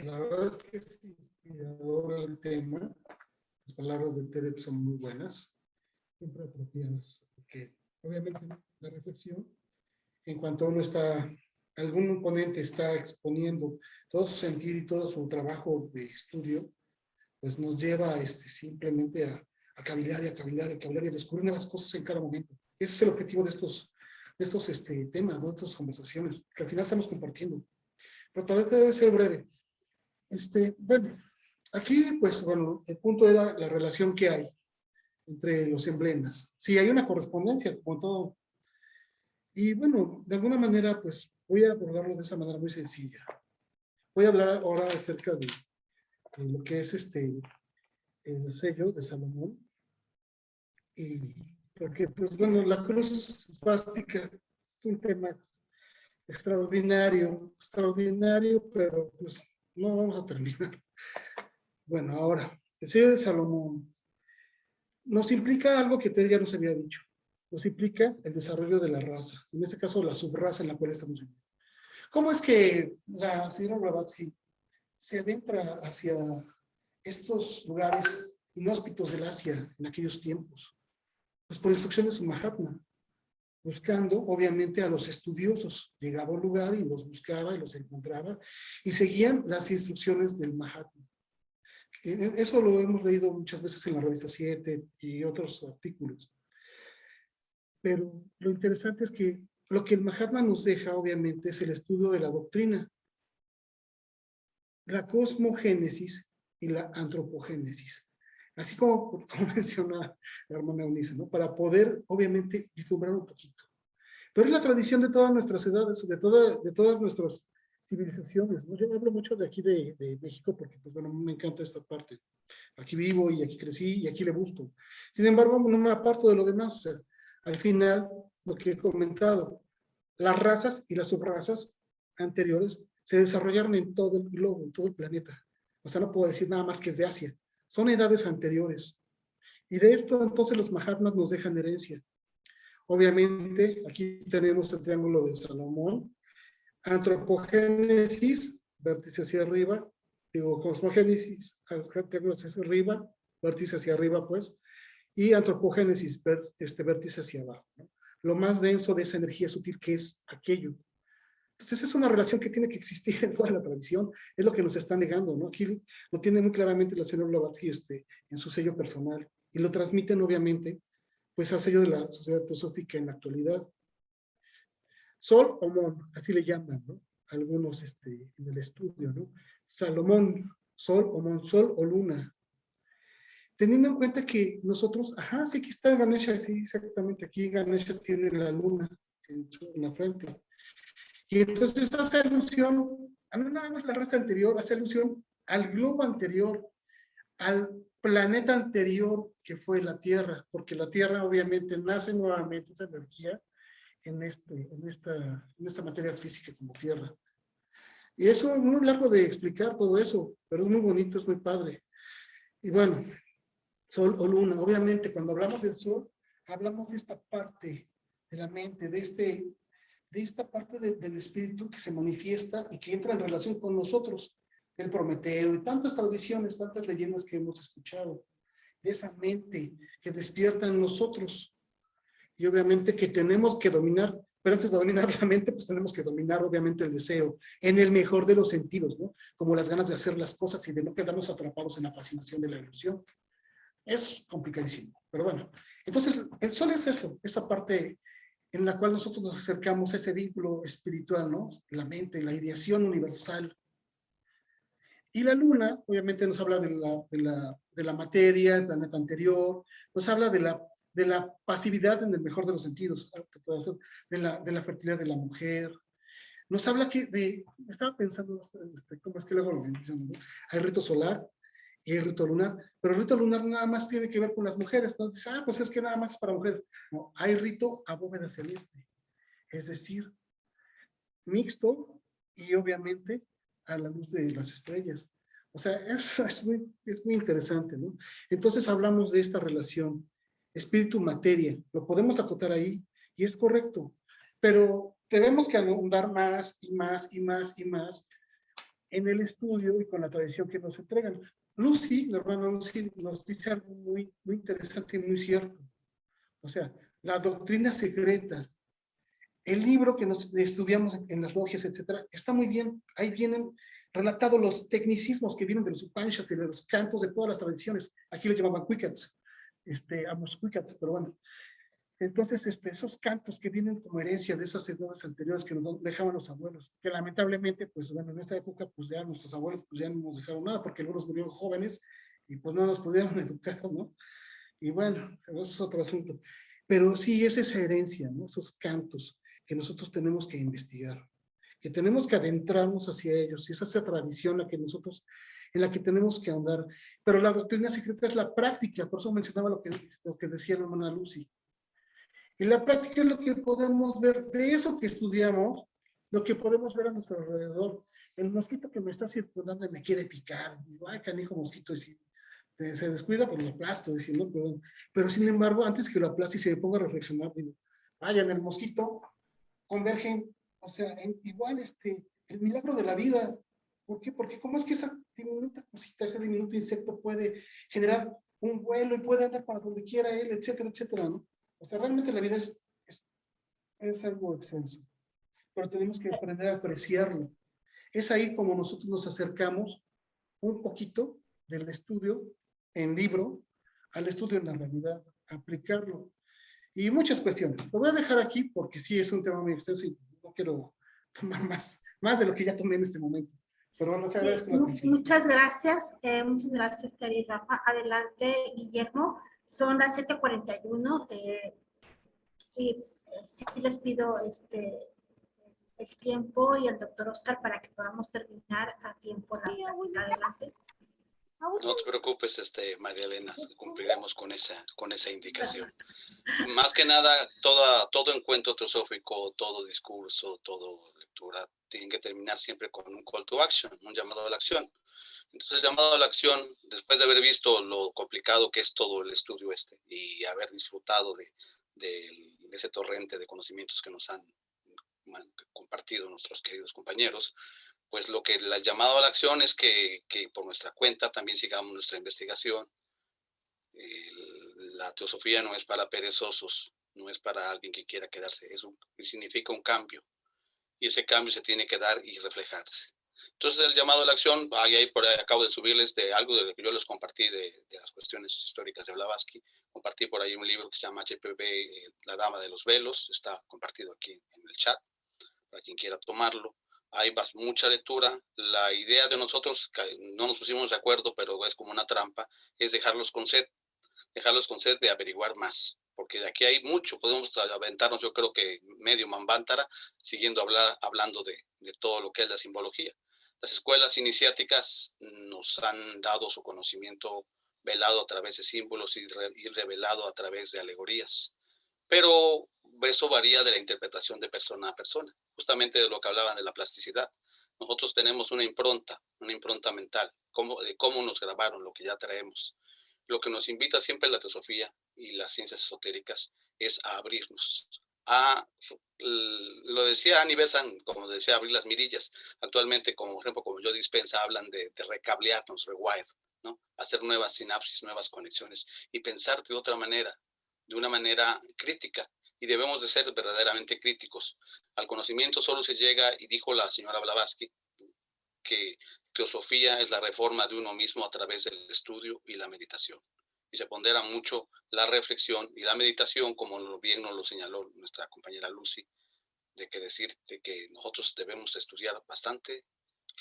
La verdad es que es inspirador el tema. Las palabras de Tere son muy buenas, siempre apropiadas, porque obviamente la reflexión, en cuanto algún ponente está exponiendo todo su sentir y todo su trabajo de estudio, pues nos lleva simplemente a cavilar y a cavilar y a cavilar y a descubrir nuevas cosas en cada momento. Ese es el objetivo de estos temas, ¿no? De estas conversaciones, que al final estamos compartiendo. Pero tal vez debe ser breve. Bueno, aquí, pues, bueno, el punto era la relación que hay entre los emblemas. Sí, hay una correspondencia, como todo. Y bueno, de alguna manera, pues, voy a abordarlo de esa manera muy sencilla. Voy a hablar ahora acerca de lo que es el sello de Salomón. Y porque, pues, bueno, la cruz esvástica es un tema extraordinario, pero pues no vamos a terminar. Bueno, ahora, el sello de Salomón nos implica algo que Ted ya nos había dicho. Nos implica el desarrollo de la raza, en este caso la subraza en la cual estamos viviendo. ¿Cómo es que la señora Blavatsky se adentra hacia estos lugares inhóspitos del Asia en aquellos tiempos? Pues por instrucciones de su Mahatma, buscando obviamente a los estudiosos. Llegaba a un lugar y los buscaba y los encontraba y seguían las instrucciones del Mahatma. Eso lo hemos leído muchas veces en la revista 7 y otros artículos. Pero lo interesante es que lo que el Mahatma nos deja obviamente es el estudio de la doctrina, la cosmogénesis y la antropogénesis. Así como menciona la hermana Eunice, ¿no? Para poder, obviamente, vislumbrar un poquito. Pero es la tradición de todas nuestras edades, de todas nuestras civilizaciones, ¿no? Yo hablo mucho de aquí de México porque, pues, bueno, me encanta esta parte. Aquí vivo y aquí crecí y aquí le busco. Sin embargo, no me aparto de lo demás. O sea, al final, lo que he comentado, las razas y las subrazas anteriores se desarrollaron en todo el globo, en todo el planeta. O sea, no puedo decir nada más que es de Asia. Son edades anteriores. Y de esto, entonces, los Mahatmas nos dejan herencia. Obviamente, aquí tenemos el triángulo de Salomón. Antropogénesis, vértice hacia arriba. Digo, cosmogénesis, triángulo hacia arriba, vértice hacia arriba, pues. Y antropogénesis, vértice hacia abajo, ¿no? Lo más denso de esa energía sutil que es aquello. Entonces es una relación que tiene que existir en toda la tradición, es lo que nos está negando, ¿no? Aquí lo tiene muy claramente la señora Blavatsky en su sello personal, y lo transmiten obviamente pues al sello de la Sociedad Teosófica en la actualidad. Sol o Mon, así le llaman, ¿no? Algunos en el estudio, ¿no? Salomón, Sol o Mon, Sol o Luna. Teniendo en cuenta que nosotros, ajá, sí, aquí está Ganesha, sí, exactamente, aquí Ganesha tiene la luna en la frente. Y entonces hace alusión, no nada más la raza anterior, hace alusión al globo anterior, al planeta anterior que fue la Tierra, porque la Tierra obviamente nace nuevamente esa energía en esta materia física como Tierra. Y eso es muy largo de explicar todo eso, pero es muy bonito, es muy padre. Y bueno, Sol o Luna, obviamente cuando hablamos del Sol, hablamos de esta parte de la mente, de esta parte del espíritu que se manifiesta y que entra en relación con nosotros, el Prometeo y tantas tradiciones, tantas leyendas que hemos escuchado, de esa mente que despierta en nosotros. Y obviamente que tenemos que dominar, pero antes de dominar la mente, pues tenemos que dominar obviamente el deseo, en el mejor de los sentidos, ¿no? Como las ganas de hacer las cosas y de no quedarnos atrapados en la fascinación de la ilusión. Es complicadísimo, pero bueno. Entonces, el Sol es eso, esa parte en la cual nosotros nos acercamos a ese vínculo espiritual, ¿no? La mente, la ideación universal. Y la Luna, obviamente, nos habla de la materia, el planeta anterior, nos habla de la pasividad en el mejor de los sentidos, de la fertilidad de la mujer. Nos habla estaba pensando, ¿cómo es que luego lo menciono, ¿no? Hay rito solar y el rito lunar, pero el rito lunar nada más tiene que ver con las mujeres. Entonces, pues es que nada más es para mujeres. No, hay rito a bóveda celeste, es decir, mixto y obviamente a la luz de las estrellas. O sea, es muy interesante, ¿no? Entonces hablamos de esta relación espíritu-materia, lo podemos acotar ahí y es correcto, pero tenemos que ahondar más y más y más y más en el estudio y con la tradición que nos entregan. Lucy, la hermana Lucy, nos dice algo muy, muy interesante y muy cierto. O sea, la doctrina secreta, el libro que nos estudiamos en las logias, etcétera, está muy bien. Ahí vienen relatados los tecnicismos que vienen de los Upanishads y de los cantos de todas las tradiciones. Aquí les llamaban Quikats, ambos Quikats, pero bueno. Entonces, esos cantos que vienen como herencia de esas edades anteriores que nos dejaban los abuelos, que lamentablemente, pues bueno, en esta época, pues ya nuestros abuelos pues ya no nos dejaron nada, porque algunos murieron jóvenes y pues no nos pudieron educar, ¿no? Y bueno, eso es otro asunto. Pero sí es esa herencia, ¿no? Esos cantos que nosotros tenemos que investigar, que tenemos que adentrarnos hacia ellos, y es esa tradición en la que tenemos que andar. Pero la doctrina secreta es la práctica, por eso mencionaba lo que decía la hermana Lucy. Y la práctica es lo que podemos ver de eso que estudiamos, lo que podemos ver a nuestro alrededor. El mosquito que me está circundando y me quiere picar, digo, ay, canijo mosquito, y si se descuida, pues lo aplasto, y si no, perdón. Pero sin embargo, antes que lo aplaste y se ponga a reflexionar, digo, vaya, en el mosquito convergen, o sea, igual el milagro de la vida. ¿Por qué? Porque cómo es que esa diminuta cosita, ese diminuto insecto puede generar un vuelo y puede andar para donde quiera él, etcétera, etcétera, ¿no? O sea, realmente la vida es algo extenso, pero tenemos que aprender a apreciarlo. Es ahí como nosotros nos acercamos un poquito del estudio en libro al estudio en la realidad, aplicarlo. Y muchas cuestiones. Lo voy a dejar aquí porque sí es un tema muy extenso y no quiero tomar más de lo que ya tomé en este momento. Pero bueno, les agradezco la atención. Muchas gracias, Terry y Rafa. Adelante, Guillermo. Son las 7:41 y sí les pido el tiempo y el doctor Oscar para que podamos terminar a tiempo la plática. Adelante. No te preocupes, María Elena, cumpliremos con esa indicación. Más que nada, todo encuentro teosófico, todo discurso, todo lectura, tienen que terminar siempre con un call to action, un llamado a la acción. Entonces, el llamado a la acción, después de haber visto lo complicado que es todo el estudio y haber disfrutado de ese torrente de conocimientos que nos han compartido nuestros queridos compañeros, pues el llamado a la acción es que por nuestra cuenta también sigamos nuestra investigación. La teosofía no es para perezosos, no es para alguien que quiera quedarse, significa un cambio, y ese cambio se tiene que dar y reflejarse. Entonces, el llamado a la acción, ahí por ahí acabo de subirles de algo de lo que yo les compartí de las cuestiones históricas de Blavatsky. Compartí por ahí un libro que se llama HPV, La Dama de los Velos, está compartido aquí en el chat, para quien quiera tomarlo. Hay mucha lectura. La idea de nosotros, no nos pusimos de acuerdo, pero es como una trampa, es dejarlos con sed de averiguar más, porque de aquí hay mucho, podemos aventarnos, yo creo que medio Manvántara, siguiendo hablando de todo lo que es la simbología. Las escuelas iniciáticas nos han dado su conocimiento velado a través de símbolos y revelado a través de alegorías, pero eso varía de la interpretación de persona a persona, justamente de lo que hablaban de la plasticidad. Nosotros tenemos una impronta mental, de cómo nos grabaron lo que ya traemos. Lo que nos invita siempre la teosofía y las ciencias esotéricas es a abrirnos. Lo decía Annie Besant, como decía, abrir las mirillas. Actualmente, como ejemplo, como yo dispensa, hablan de recablearnos, rewired, ¿no? Hacer nuevas sinapsis, nuevas conexiones y pensar de otra manera, de una manera crítica. Y debemos de ser verdaderamente críticos. Al conocimiento solo se llega, y dijo la señora Blavatsky, que teosofía es la reforma de uno mismo a través del estudio y la meditación. Y se pondera mucho la reflexión y la meditación, como bien nos lo señaló nuestra compañera Lucy, de que nosotros debemos estudiar bastante,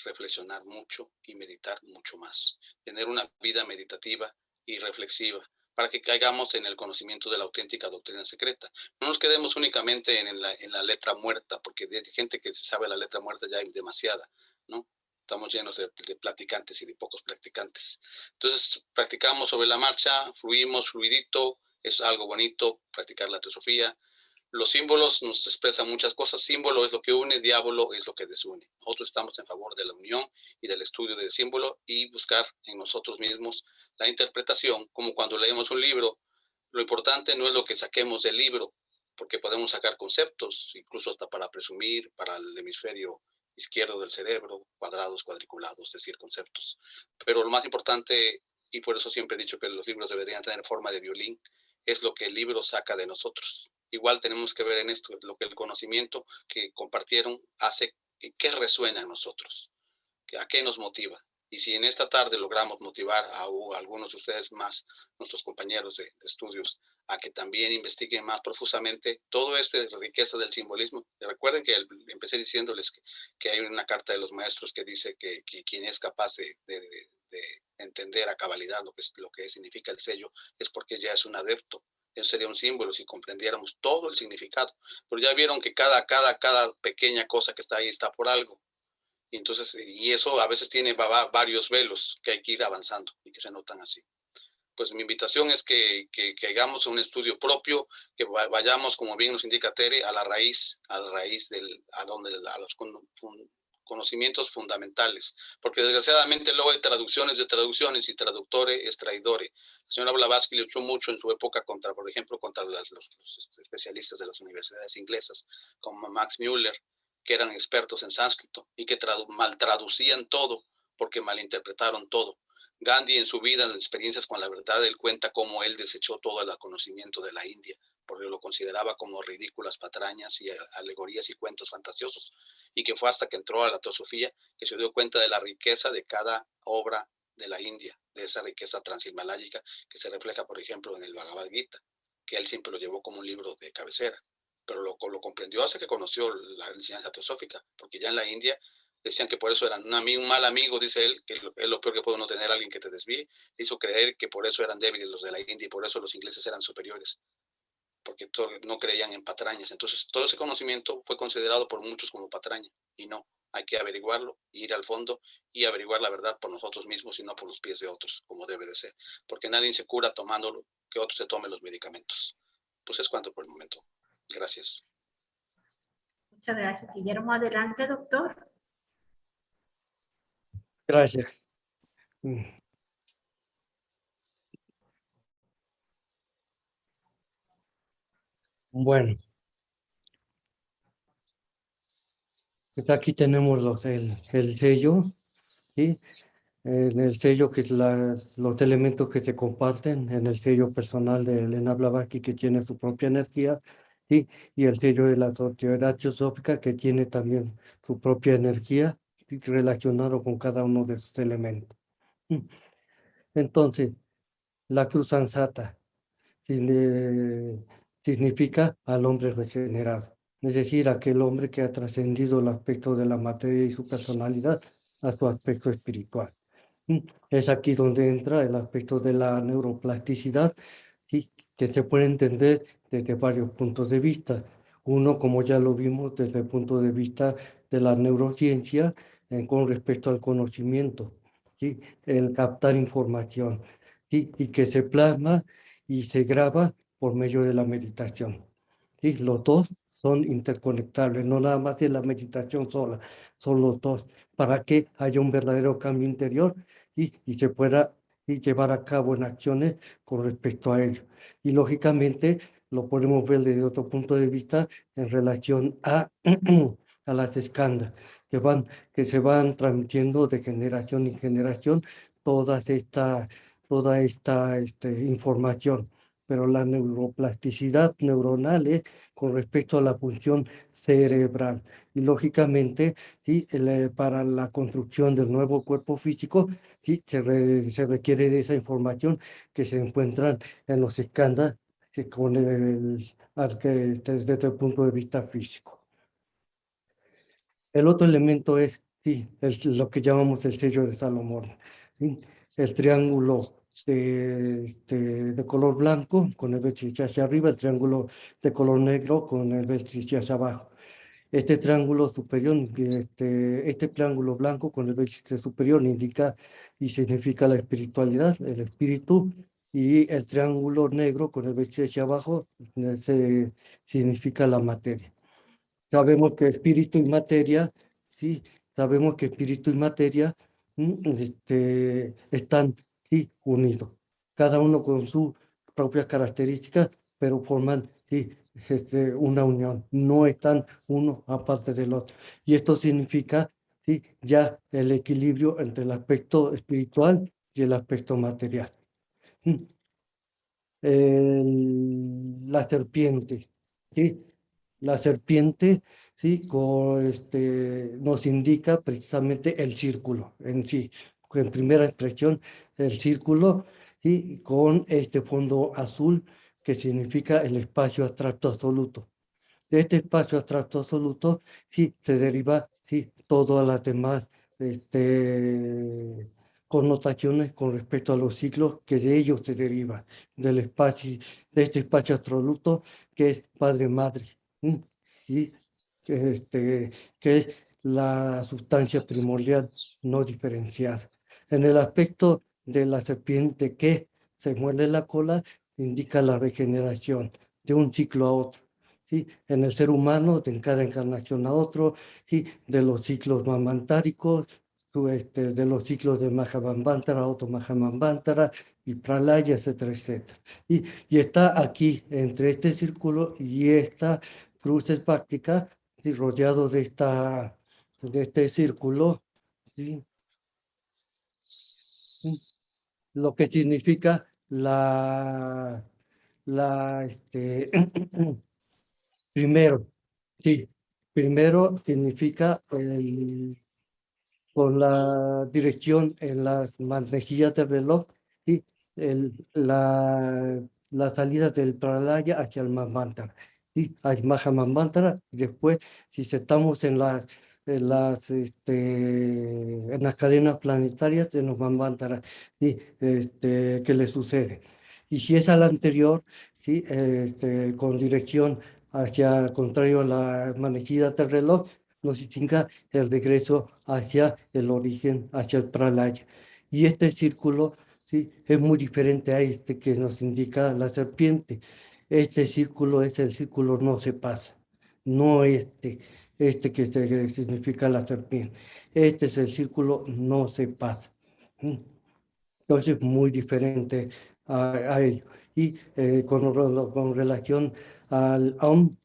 reflexionar mucho y meditar mucho más. Tener una vida meditativa y reflexiva para que caigamos en el conocimiento de la auténtica doctrina secreta. No nos quedemos únicamente en la letra muerta, porque de gente que se sabe la letra muerta ya hay demasiada, ¿no? Estamos llenos de platicantes y de pocos practicantes. Entonces, practicamos sobre la marcha, fluimos, fluidito, es algo bonito practicar la teosofía. Los símbolos nos expresan muchas cosas. Símbolo es lo que une, diablo es lo que desune. Nosotros estamos en favor de la unión y del estudio del símbolo y buscar en nosotros mismos la interpretación, como cuando leemos un libro. Lo importante no es lo que saquemos del libro, porque podemos sacar conceptos, incluso hasta para presumir, para el hemisferio izquierdo del cerebro, cuadrados, cuadriculados, es decir, conceptos. Pero lo más importante, y por eso siempre he dicho que los libros deberían tener forma de violín, es lo que el libro saca de nosotros. Igual tenemos que ver en esto lo que el conocimiento que compartieron hace, qué resuena en nosotros, a qué nos motiva. Y si en esta tarde logramos motivar a algunos de ustedes más, nuestros compañeros de estudios, a que también investiguen más profusamente todo esta riqueza del simbolismo. Y recuerden que empecé diciéndoles que hay una carta de los maestros que dice que quien es capaz de entender a cabalidad lo que significa el sello es porque ya es un adepto. Eso sería un símbolo si comprendiéramos todo el significado. Pero ya vieron que cada pequeña cosa que está ahí está por algo. Y entonces, y eso a veces tiene varios velos que hay que ir avanzando y que se notan así. Pues mi invitación es que hagamos un estudio propio, que vayamos, como bien nos indica Tere, a la raíz a los conocimientos fundamentales, porque desgraciadamente luego hay traducciones de traducciones y traductore es traidore. La señora Blavatsky luchó mucho en su época por ejemplo, contra los especialistas de las universidades inglesas, como Max Müller, que eran expertos en sánscrito y que mal traducían todo porque malinterpretaron todo. Gandhi en su vida, en experiencias con la verdad, él cuenta cómo él desechó todo el conocimiento de la India, porque lo consideraba como ridículas patrañas y alegorías y cuentos fantasiosos, y que fue hasta que entró a la teosofía que se dio cuenta de la riqueza de cada obra de la India, de esa riqueza transhimalayica que se refleja, por ejemplo, en el Bhagavad Gita, que él siempre lo llevó como un libro de cabecera, pero lo comprendió hasta que conoció la enseñanza teosófica, porque ya en la India decían que por eso eran un mal amigo, dice él, que es lo peor que puede uno tener, alguien que te desvíe. Hizo creer que por eso eran débiles los de la India y por eso los ingleses eran superiores, porque no creían en patrañas. Entonces, todo ese conocimiento fue considerado por muchos como patraña, y no, hay que averiguarlo, ir al fondo y averiguar la verdad por nosotros mismos y no por los pies de otros, como debe de ser, porque nadie se cura tomándolo, que otro se tome los medicamentos. Pues es cuanto por el momento. Gracias. Muchas gracias, Guillermo. Adelante, doctor. Gracias. Bueno, pues aquí tenemos el sello, ¿sí? En el sello que es los elementos que se comparten, en el sello personal de Elena Blavatsky que tiene su propia energía, ¿sí? Y el sello de la Sociedad Teosófica que tiene también su propia energía, relacionado con cada uno de sus elementos. Entonces, la cruz ansata significa al hombre regenerado, es decir, aquel hombre que ha trascendido el aspecto de la materia y su personalidad a su aspecto espiritual. Es aquí donde entra el aspecto de la neuroplasticidad, ¿sí? Que se puede entender desde varios puntos de vista. Uno, como ya lo vimos, desde el punto de vista de la neurociencia, con respecto al conocimiento, ¿sí? El captar información, ¿sí? Y que se plasma y se graba por medio de la meditación. ¿Sí? Los dos son interconectables, no nada más de la meditación sola, son los dos, para que haya un verdadero cambio interior y se pueda llevar a cabo en acciones con respecto a ello. Y lógicamente lo podemos ver desde otro punto de vista en relación a, a las escandas que se van transmitiendo de generación en generación toda esta información. Pero la neuroplasticidad neuronal es con respecto a la función cerebral. Y lógicamente, ¿sí? Para la construcción del nuevo cuerpo físico, ¿sí? Se requiere de esa información que se encuentran en los escándalos desde el punto de vista físico. El otro elemento es, sí, lo que llamamos el sello de Salomón, ¿sí? El triángulo de color blanco con el vértice hacia arriba, el triángulo de color negro con el vértice hacia abajo. Este triángulo superior, este triángulo blanco con el vértice superior indica y significa la espiritualidad, el espíritu, y el triángulo negro con el vértice hacia abajo significa la materia. Sabemos que espíritu y materia, sí, sabemos que espíritu y materia están, sí, unidos, cada uno con sus propias características, pero forman, sí, una unión, no están uno aparte del otro. Y esto significa, sí, ya el equilibrio entre el aspecto espiritual y el aspecto material. La serpiente, ¿sí? La serpiente, ¿sí? Nos indica precisamente el círculo en sí. En primera expresión, el círculo, ¿sí? Con este fondo azul que significa el espacio abstracto absoluto. De este espacio abstracto absoluto, sí, se deriva, sí, todas las demás connotaciones con respecto a los ciclos que de ellos se deriva, del espacio, de este espacio absoluto que es padre-madre, ¿sí? Que es la sustancia primordial no diferenciada. En el aspecto de la serpiente que se muerde la cola, indica la regeneración de un ciclo a otro. ¿Sí? En el ser humano, de cada encarnación a otro, ¿sí? De los ciclos mamantáricos, de los ciclos de Mahamambantara, Otto Mahamambantara y Pralaya, etcétera, etcétera. Y está aquí, entre este círculo y esta cruz espáctica, ¿sí? Rodeado de este círculo, ¿sí? Lo que significa primero, sí, primero significa con la dirección en las manejillas del reloj y la salida del Pralaya hacia el Manvantara. Y hay Mahamantara, y después, si estamos en las cadenas planetarias de los Manvantaras, ¿sí? ¿Qué le sucede? Y si es al anterior, ¿sí? Con dirección hacia, contrario a la manejilla del reloj, nos indica el regreso hacia el origen, hacia el Pralaya. Y este círculo, ¿sí? Es muy diferente a este que nos indica la serpiente. Este círculo es el círculo no se pasa, no que significa la serpiente. Este es el círculo no se pasa. Entonces, muy diferente a ello. Y con relación al Aum,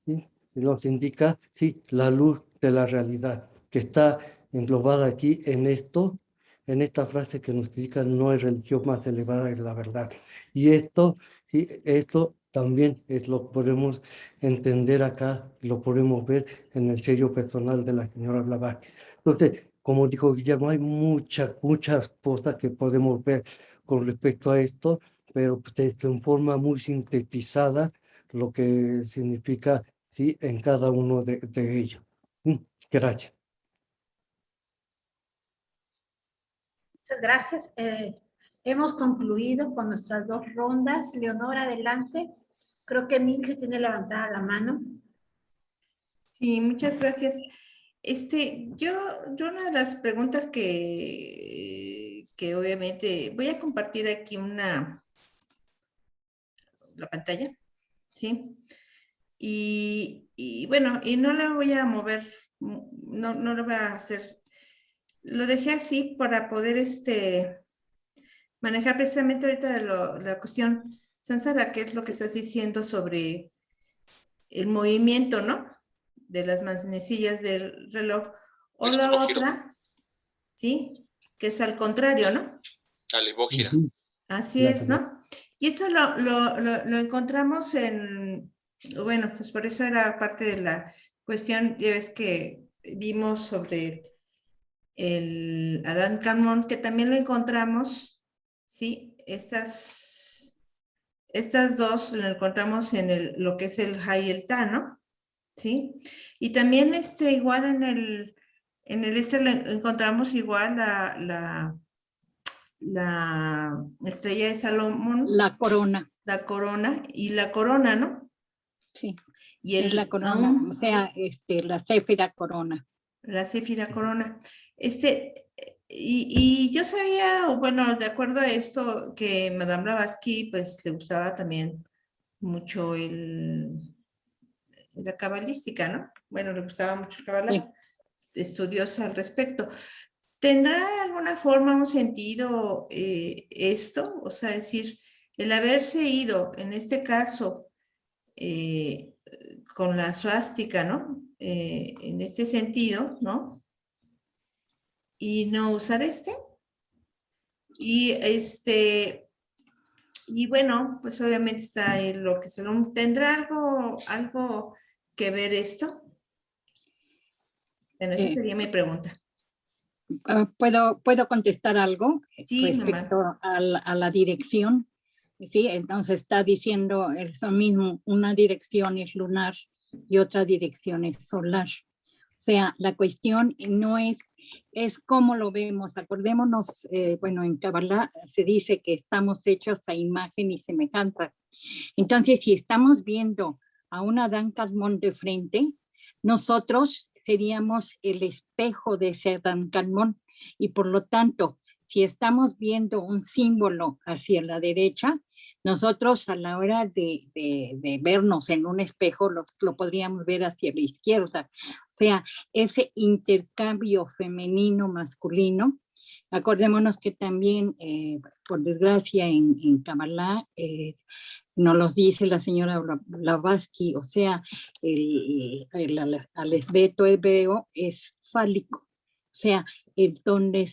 ¿sí? Nos indica, sí, la luz de la realidad, que está englobada aquí en esta frase que nos indica no hay religión más elevada que la verdad. Y esto, sí, esto también lo podemos entender acá, lo podemos ver en el sello personal de la señora Blavatsky. Entonces, como dijo Guillermo, hay muchas cosas que podemos ver con respecto a esto, pero pues, en forma muy sintetizada lo que significa, sí, en cada uno de ellos. Gracias. Muchas gracias. Hemos concluido con nuestras 2 rondas. Leonor, adelante. Creo que Milce tiene levantada la mano. Sí, muchas gracias. Yo una de las preguntas que obviamente voy a compartir aquí la pantalla, ¿sí? Y bueno, y no la voy a mover, no lo voy a hacer. Lo dejé así para poder manejar precisamente ahorita la cuestión, Sansara, que es lo que estás diciendo sobre el movimiento, ¿no? De las manecillas del reloj. O Es la puro giro. otra, ¿sí? Que es al contrario, ¿no? Al gira. Así es, ¿no? Y esto lo encontramos bueno, pues por eso era parte de la cuestión, ya ves que vimos sobre el Adán Carmón, que también lo encontramos, ¿sí? Estas 2 lo encontramos en lo que es el Ja y el Ta, ¿no? ¿Sí? Y también igual en el lo encontramos igual la estrella de Salomón. La corona. La corona y la corona, ¿no? Sí, y es la corona, o sea, la céfira corona. La céfira corona. Y yo sabía, bueno, de acuerdo a esto, que Madame Blavatsky, pues, le gustaba también mucho la cabalística, ¿no? Bueno, le gustaba mucho el Kabbalah, estudiosa al respecto. ¿Tendrá alguna forma, un sentido esto? O sea, decir, el haberse ido, en este caso, con la suástica, ¿no? En este sentido, ¿no? Y no usar Y y bueno, pues obviamente está lo que se lo tendrá algo que ver esto. Bueno, esa sería mi pregunta. ¿Puedo contestar algo Sí, respecto a la dirección? Sí, entonces está diciendo eso mismo, una dirección es lunar y otra dirección es solar. O sea, la cuestión no es cómo lo vemos. Acordémonos, bueno, en Kabbalah se dice que estamos hechos a imagen y semejanza. Entonces, si estamos viendo a un Adán Kadmon de frente, nosotros seríamos el espejo de ese Adán Kadmon, y por lo tanto, si estamos viendo un símbolo hacia la derecha, nosotros a la hora de vernos en un espejo lo podríamos ver hacia la izquierda. O sea, ese intercambio femenino-masculino. Acordémonos que también, por desgracia, en Kabbalah, nos los dice la señora Blavatsky, o sea, el alfabeto hebreo es fálico. O sea, donde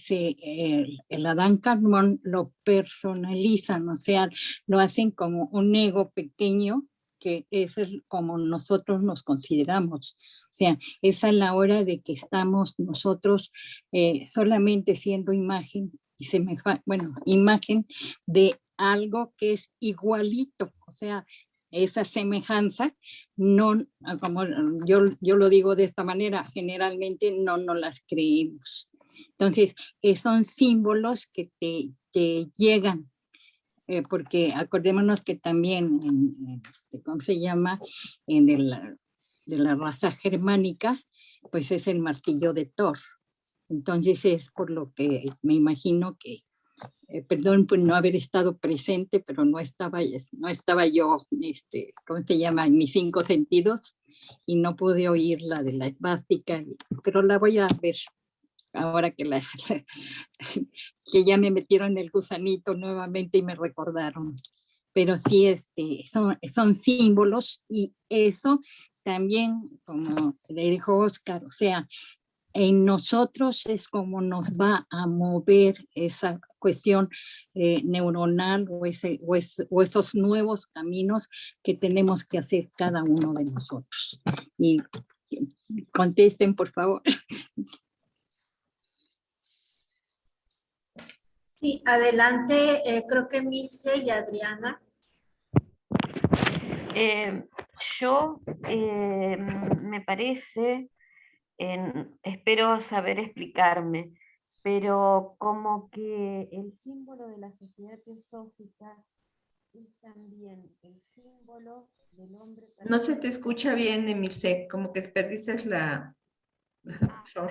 el Adán Kadmon lo personalizan, o sea, lo hacen como un ego pequeño, que es como nosotros nos consideramos. O sea, es a la hora de que estamos nosotros solamente siendo imagen y imagen de algo que es igualito, o sea, esa semejanza, no, como yo lo digo de esta manera, generalmente no las creemos. Entonces, son símbolos que te llegan, porque acordémonos que también, ¿cómo se llama? De la raza germánica, pues es el martillo de Thor. Entonces es por lo que me imagino que, perdón por no haber estado presente, pero no estaba yo, ¿cómo se llama? En mis 5 sentidos, y no pude oír la de la esvástica, pero la voy a ver ahora que que ya me metieron el gusanito nuevamente y me recordaron. Pero sí, son símbolos, y eso también, como le dijo Oscar, o sea, en nosotros es como nos va a mover esa cuestión neuronal o esos nuevos caminos que tenemos que hacer cada uno de nosotros. Y contesten, por favor. Sí, adelante, creo que Milce y Adriana. Yo me parece, espero saber explicarme, pero como que el símbolo de la sociedad teosófica es también el símbolo del hombre. No se te escucha bien, Emilce, como que perdiste la flor.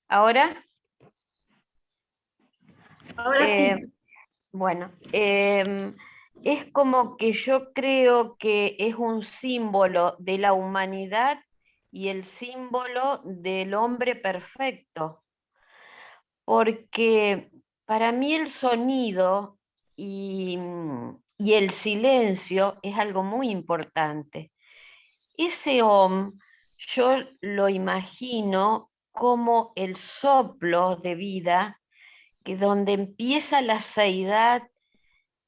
Ahora, Ahora sí. bueno, es como que yo creo que es un símbolo de la humanidad y el símbolo del hombre perfecto, porque para mí el sonido y el silencio es algo muy importante. Ese om, yo lo imagino como el soplo de vida, que donde empieza la seidad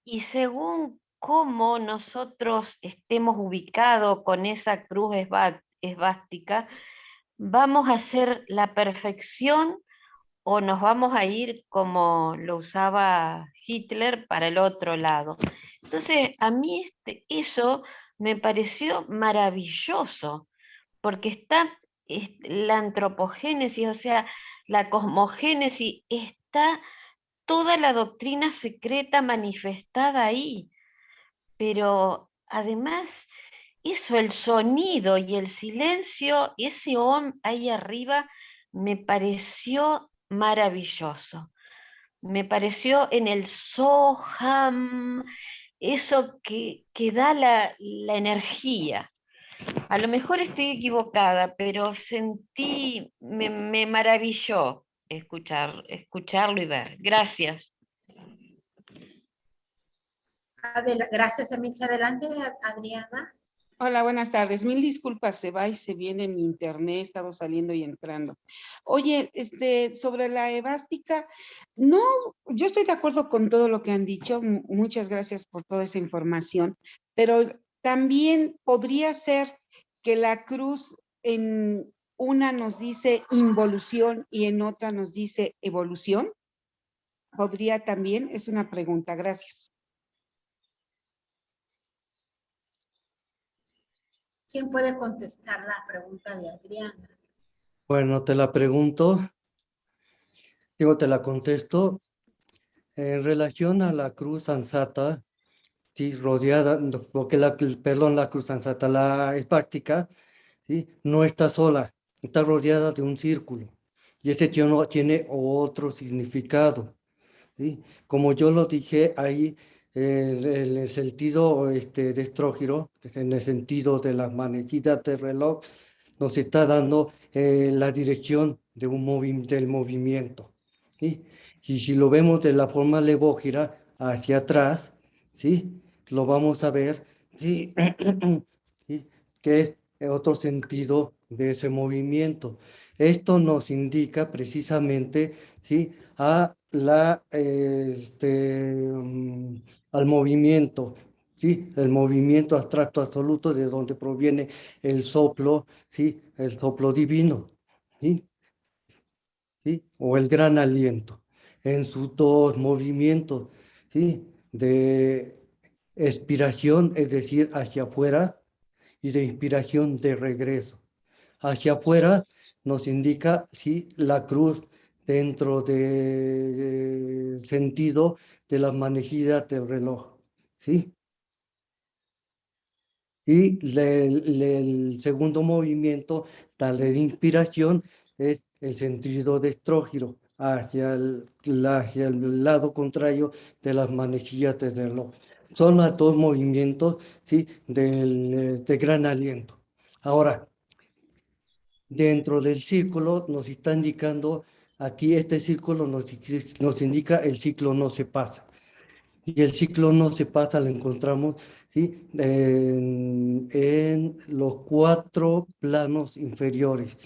y según cómo nosotros estemos ubicados con esa cruz esvástica, vamos a hacer la perfección o nos vamos a ir como lo usaba Hitler para el otro lado. Entonces, a mí eso me pareció maravilloso, porque está la antropogénesis, o sea, la cosmogénesis, está toda la doctrina secreta manifestada ahí, pero además eso, el sonido y el silencio, ese om ahí arriba, me pareció maravilloso. Me pareció en el Soham, eso que da la energía. A lo mejor estoy equivocada, pero sentí, me maravilló escucharlo y ver. Gracias. Gracias, Emilce. Adelante, Adriana. Hola, buenas tardes. Mil disculpas, se va y se viene mi internet, he estado saliendo y entrando. Oye, sobre la evástica, no, yo estoy de acuerdo con todo lo que han dicho, muchas gracias por toda esa información, pero también podría ser que la cruz en una nos dice involución y en otra nos dice evolución. ¿Podría también? Es una pregunta, gracias. ¿Quién puede contestar la pregunta de Adriana? Bueno, te la pregunto, te la contesto. En relación a la cruz ansata, sí, rodeada, porque la cruz ansata, la esvástica, ¿sí? No está sola, está rodeada de un círculo. Y este tiene otro significado, ¿sí? Como yo lo dije ahí, en el sentido de estrógiro, que es en el sentido de las manejitas del reloj, nos está dando la dirección de del movimiento, ¿sí? Y si lo vemos de la forma levógira hacia atrás, ¿sí? Lo vamos a ver, ¿sí? ¿Sí? Que es otro sentido de ese movimiento. Esto nos indica precisamente, ¿sí? Al movimiento, ¿sí? El movimiento abstracto absoluto de donde proviene el soplo, ¿sí? El soplo divino, ¿sí? ¿Sí? O el gran aliento, en sus dos movimientos, ¿sí? De expiración, es decir, hacia afuera, y de inspiración de regreso. Hacia afuera nos indica, ¿sí? La cruz dentro del sentido de las manejillas del reloj, ¿sí? Y el segundo movimiento, tal de inspiración, es el sentido de estrógiro hacia el lado contrario de las manejillas del reloj. Son los dos movimientos, ¿sí? De gran aliento. Ahora, dentro del círculo nos está indicando, aquí este círculo nos indica el ciclo no se pasa. Y el ciclo no se pasa, lo encontramos, ¿sí? En los 4 planos inferiores,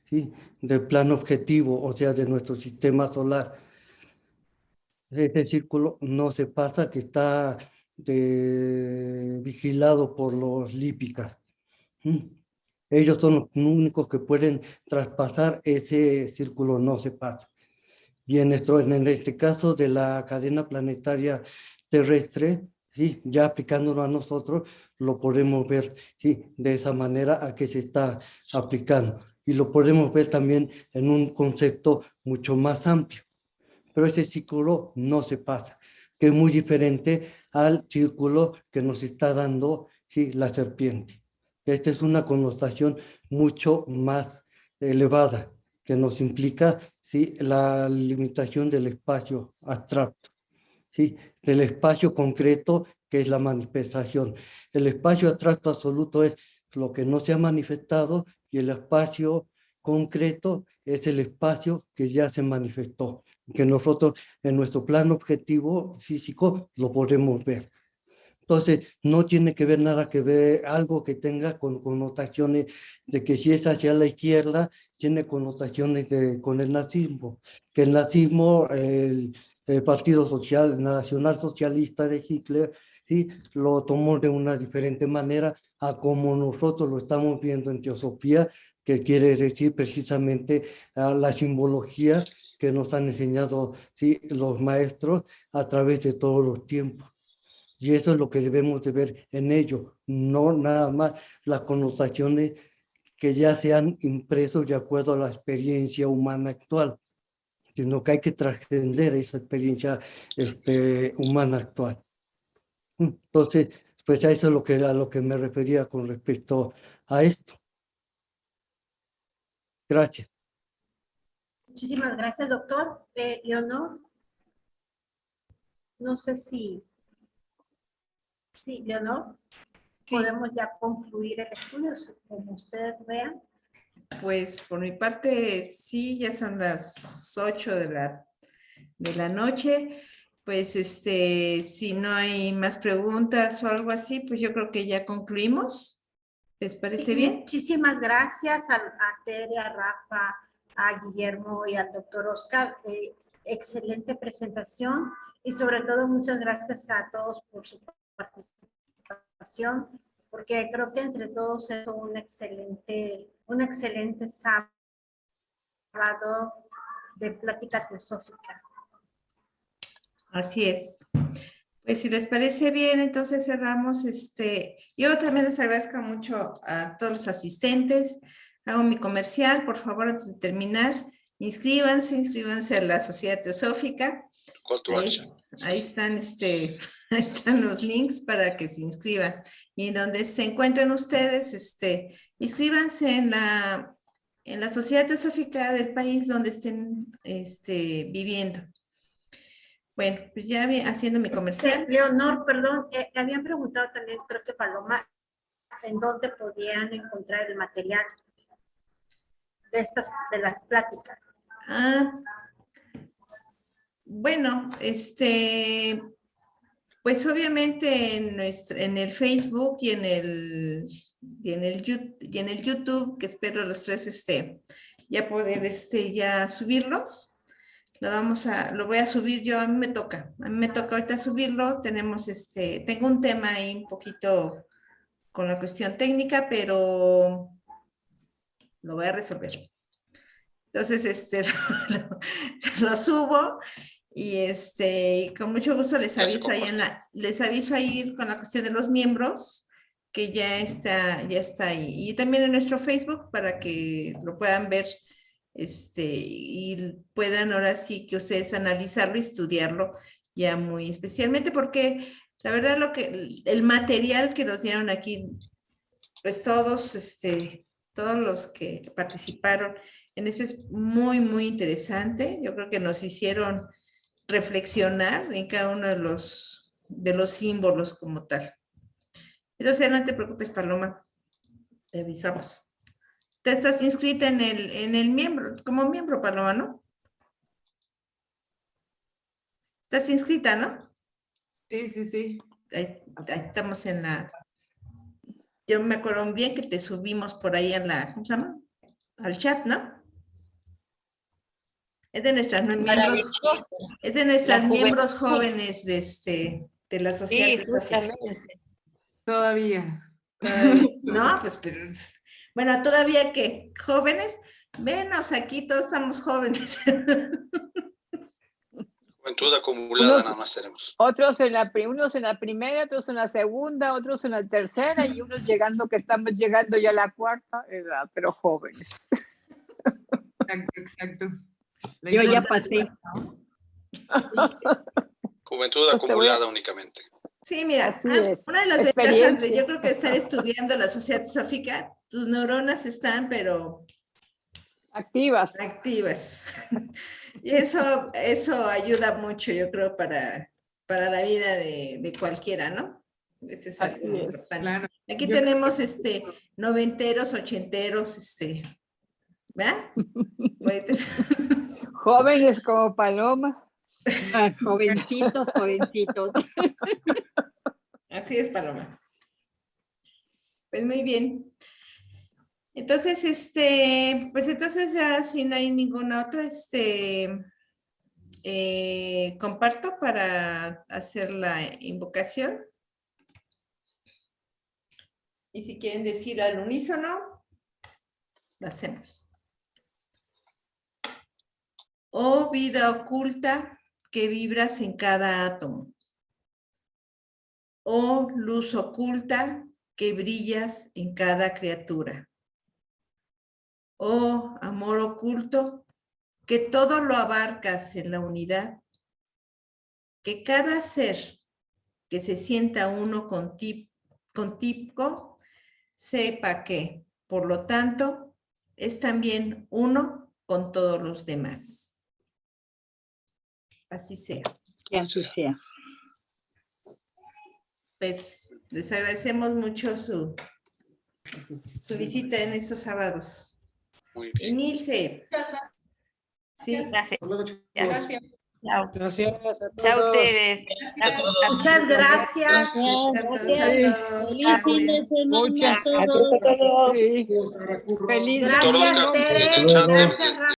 ¿sí? Del plano objetivo, o sea, de nuestro sistema solar. Este círculo no se pasa, que está vigilado por los lípicas. Ellos son los únicos que pueden traspasar ese círculo, no se pasa. Y en este caso de la cadena planetaria terrestre, ¿sí? Ya aplicándolo a nosotros, lo podemos ver, ¿sí? De esa manera a que se está aplicando. Y lo podemos ver también en un concepto mucho más amplio. Pero ese círculo no se pasa, que es muy diferente al círculo que nos está dando, ¿sí? La serpiente. Esta es una connotación mucho más elevada, que nos implica, ¿sí? La limitación del espacio abstracto, ¿sí? Del espacio concreto, que es la manifestación. El espacio abstracto absoluto es lo que no se ha manifestado, y el espacio concreto es el espacio que ya se manifestó, que nosotros en nuestro plano objetivo físico lo podemos ver. Entonces, no tiene que ver nada que ver algo que tenga con connotaciones de que si es hacia la izquierda, tiene connotaciones con el nazismo, que el nazismo, el Partido Social, Nacional Socialista de Hitler, sí, lo tomó de una diferente manera a como nosotros lo estamos viendo en teosofía, que quiere decir precisamente la simbología que nos han enseñado, sí, los maestros a través de todos los tiempos. Y eso es lo que debemos de ver en ello, no nada más las connotaciones que ya se han impreso de acuerdo a la experiencia humana actual, sino que hay que trascender esa experiencia humana actual. Entonces, pues a eso es a lo que me refería con respecto a esto. Gracias. Muchísimas gracias, doctor. Leonor, no sé si Leonor, podemos ya concluir el estudio, como ustedes vean. Pues por mi parte, sí, ya son las 8 de la noche. Pues si no hay más preguntas o algo así, pues yo creo que ya concluimos. ¿Les parece bien? Muchísimas gracias a Tere, a Rafa, a Guillermo y al doctor Oscar. Excelente presentación y sobre todo muchas gracias a todos por su participación, porque creo que entre todos es un excelente sábado de plática teosófica. Así es. Pues si les parece bien, entonces cerramos. Yo también les agradezco mucho a todos los asistentes. Hago mi comercial, por favor, antes de terminar, inscríbanse a la Sociedad Teosófica. Ahí están, ahí están los links para que se inscriban. Y donde se encuentren ustedes, inscríbanse en la Sociedad Teosófica del país donde estén viviendo. Bueno, pues ya haciendo mi comercial. Leonor, perdón, habían preguntado también, creo que Paloma, en dónde podían encontrar el material de las pláticas. Bueno, pues obviamente en el Facebook y en el YouTube, que espero los tres ya poder ya subirlos. Lo voy a subir yo, a mí me toca ahorita subirlo. Tengo un tema ahí un poquito con la cuestión técnica, pero lo voy a resolver. Entonces, lo subo y con mucho gusto les aviso ahí con la cuestión de los miembros, que ya está ahí. Y también en nuestro Facebook para que lo puedan ver. Y puedan ahora sí que ustedes analizarlo y estudiarlo ya muy especialmente, porque la verdad el material que nos dieron aquí, pues todos los que participaron en eso es muy, muy interesante. Yo creo que nos hicieron reflexionar en cada uno de los símbolos como tal. Entonces, no te preocupes, Paloma, te avisamos. Te estás inscrita en el miembro, como miembro, Paloma, ¿no? Estás inscrita, ¿no? Sí. Ahí estamos en yo me acuerdo bien que te subimos por ahí ¿cómo se llama? Al chat, ¿no? Es de nuestras miembros jóvenes de la Sociedad Teosófica. Todavía. No, pues, pero... Bueno, todavía que jóvenes, venos aquí, todos estamos jóvenes. Juventud acumulada nada más tenemos. Otros unos en la primera, otros en la segunda, otros en la tercera y unos llegando, que estamos llegando ya a la cuarta edad, pero jóvenes. Exacto. Yo ya pasé. Juventud acumulada únicamente. Sí, mira, Así es. una de las ventajas de Experiencia. yo creo que estar estudiando la sociedad teosófica, tus neuronas están, pero Activas. Y eso ayuda mucho, yo creo, para la vida de cualquiera, ¿no? Ese es algo muy importante. Claro. Aquí tenemos noventeros, ochenteros, ¿verdad? Jóvenes como Paloma. Ah, jovencitos, jovencitos. Así es, Paloma. Pues muy bien. Entonces, pues entonces ya si no hay ninguna otra, comparto para hacer la invocación. Y si quieren decir al unísono, lo hacemos. Oh vida oculta que vibras en cada átomo. Oh luz oculta que brillas en cada criatura. Oh amor oculto que todo lo abarcas en la unidad. Que cada ser que se sienta uno contigo sepa que, por lo tanto, es también uno con todos los demás. Así sea. Que así sea. Pues les agradecemos mucho su visita en estos sábados. Muy bien. Emilce. Sí. Gracias. Gracias. Chao. Gracias a todos. Chao ustedes. Muchas gracias. Feliz fin de semana Muchas a todos. Sí. Feliz Gracias, Tere. Hasta luego. Gracias, Rafa.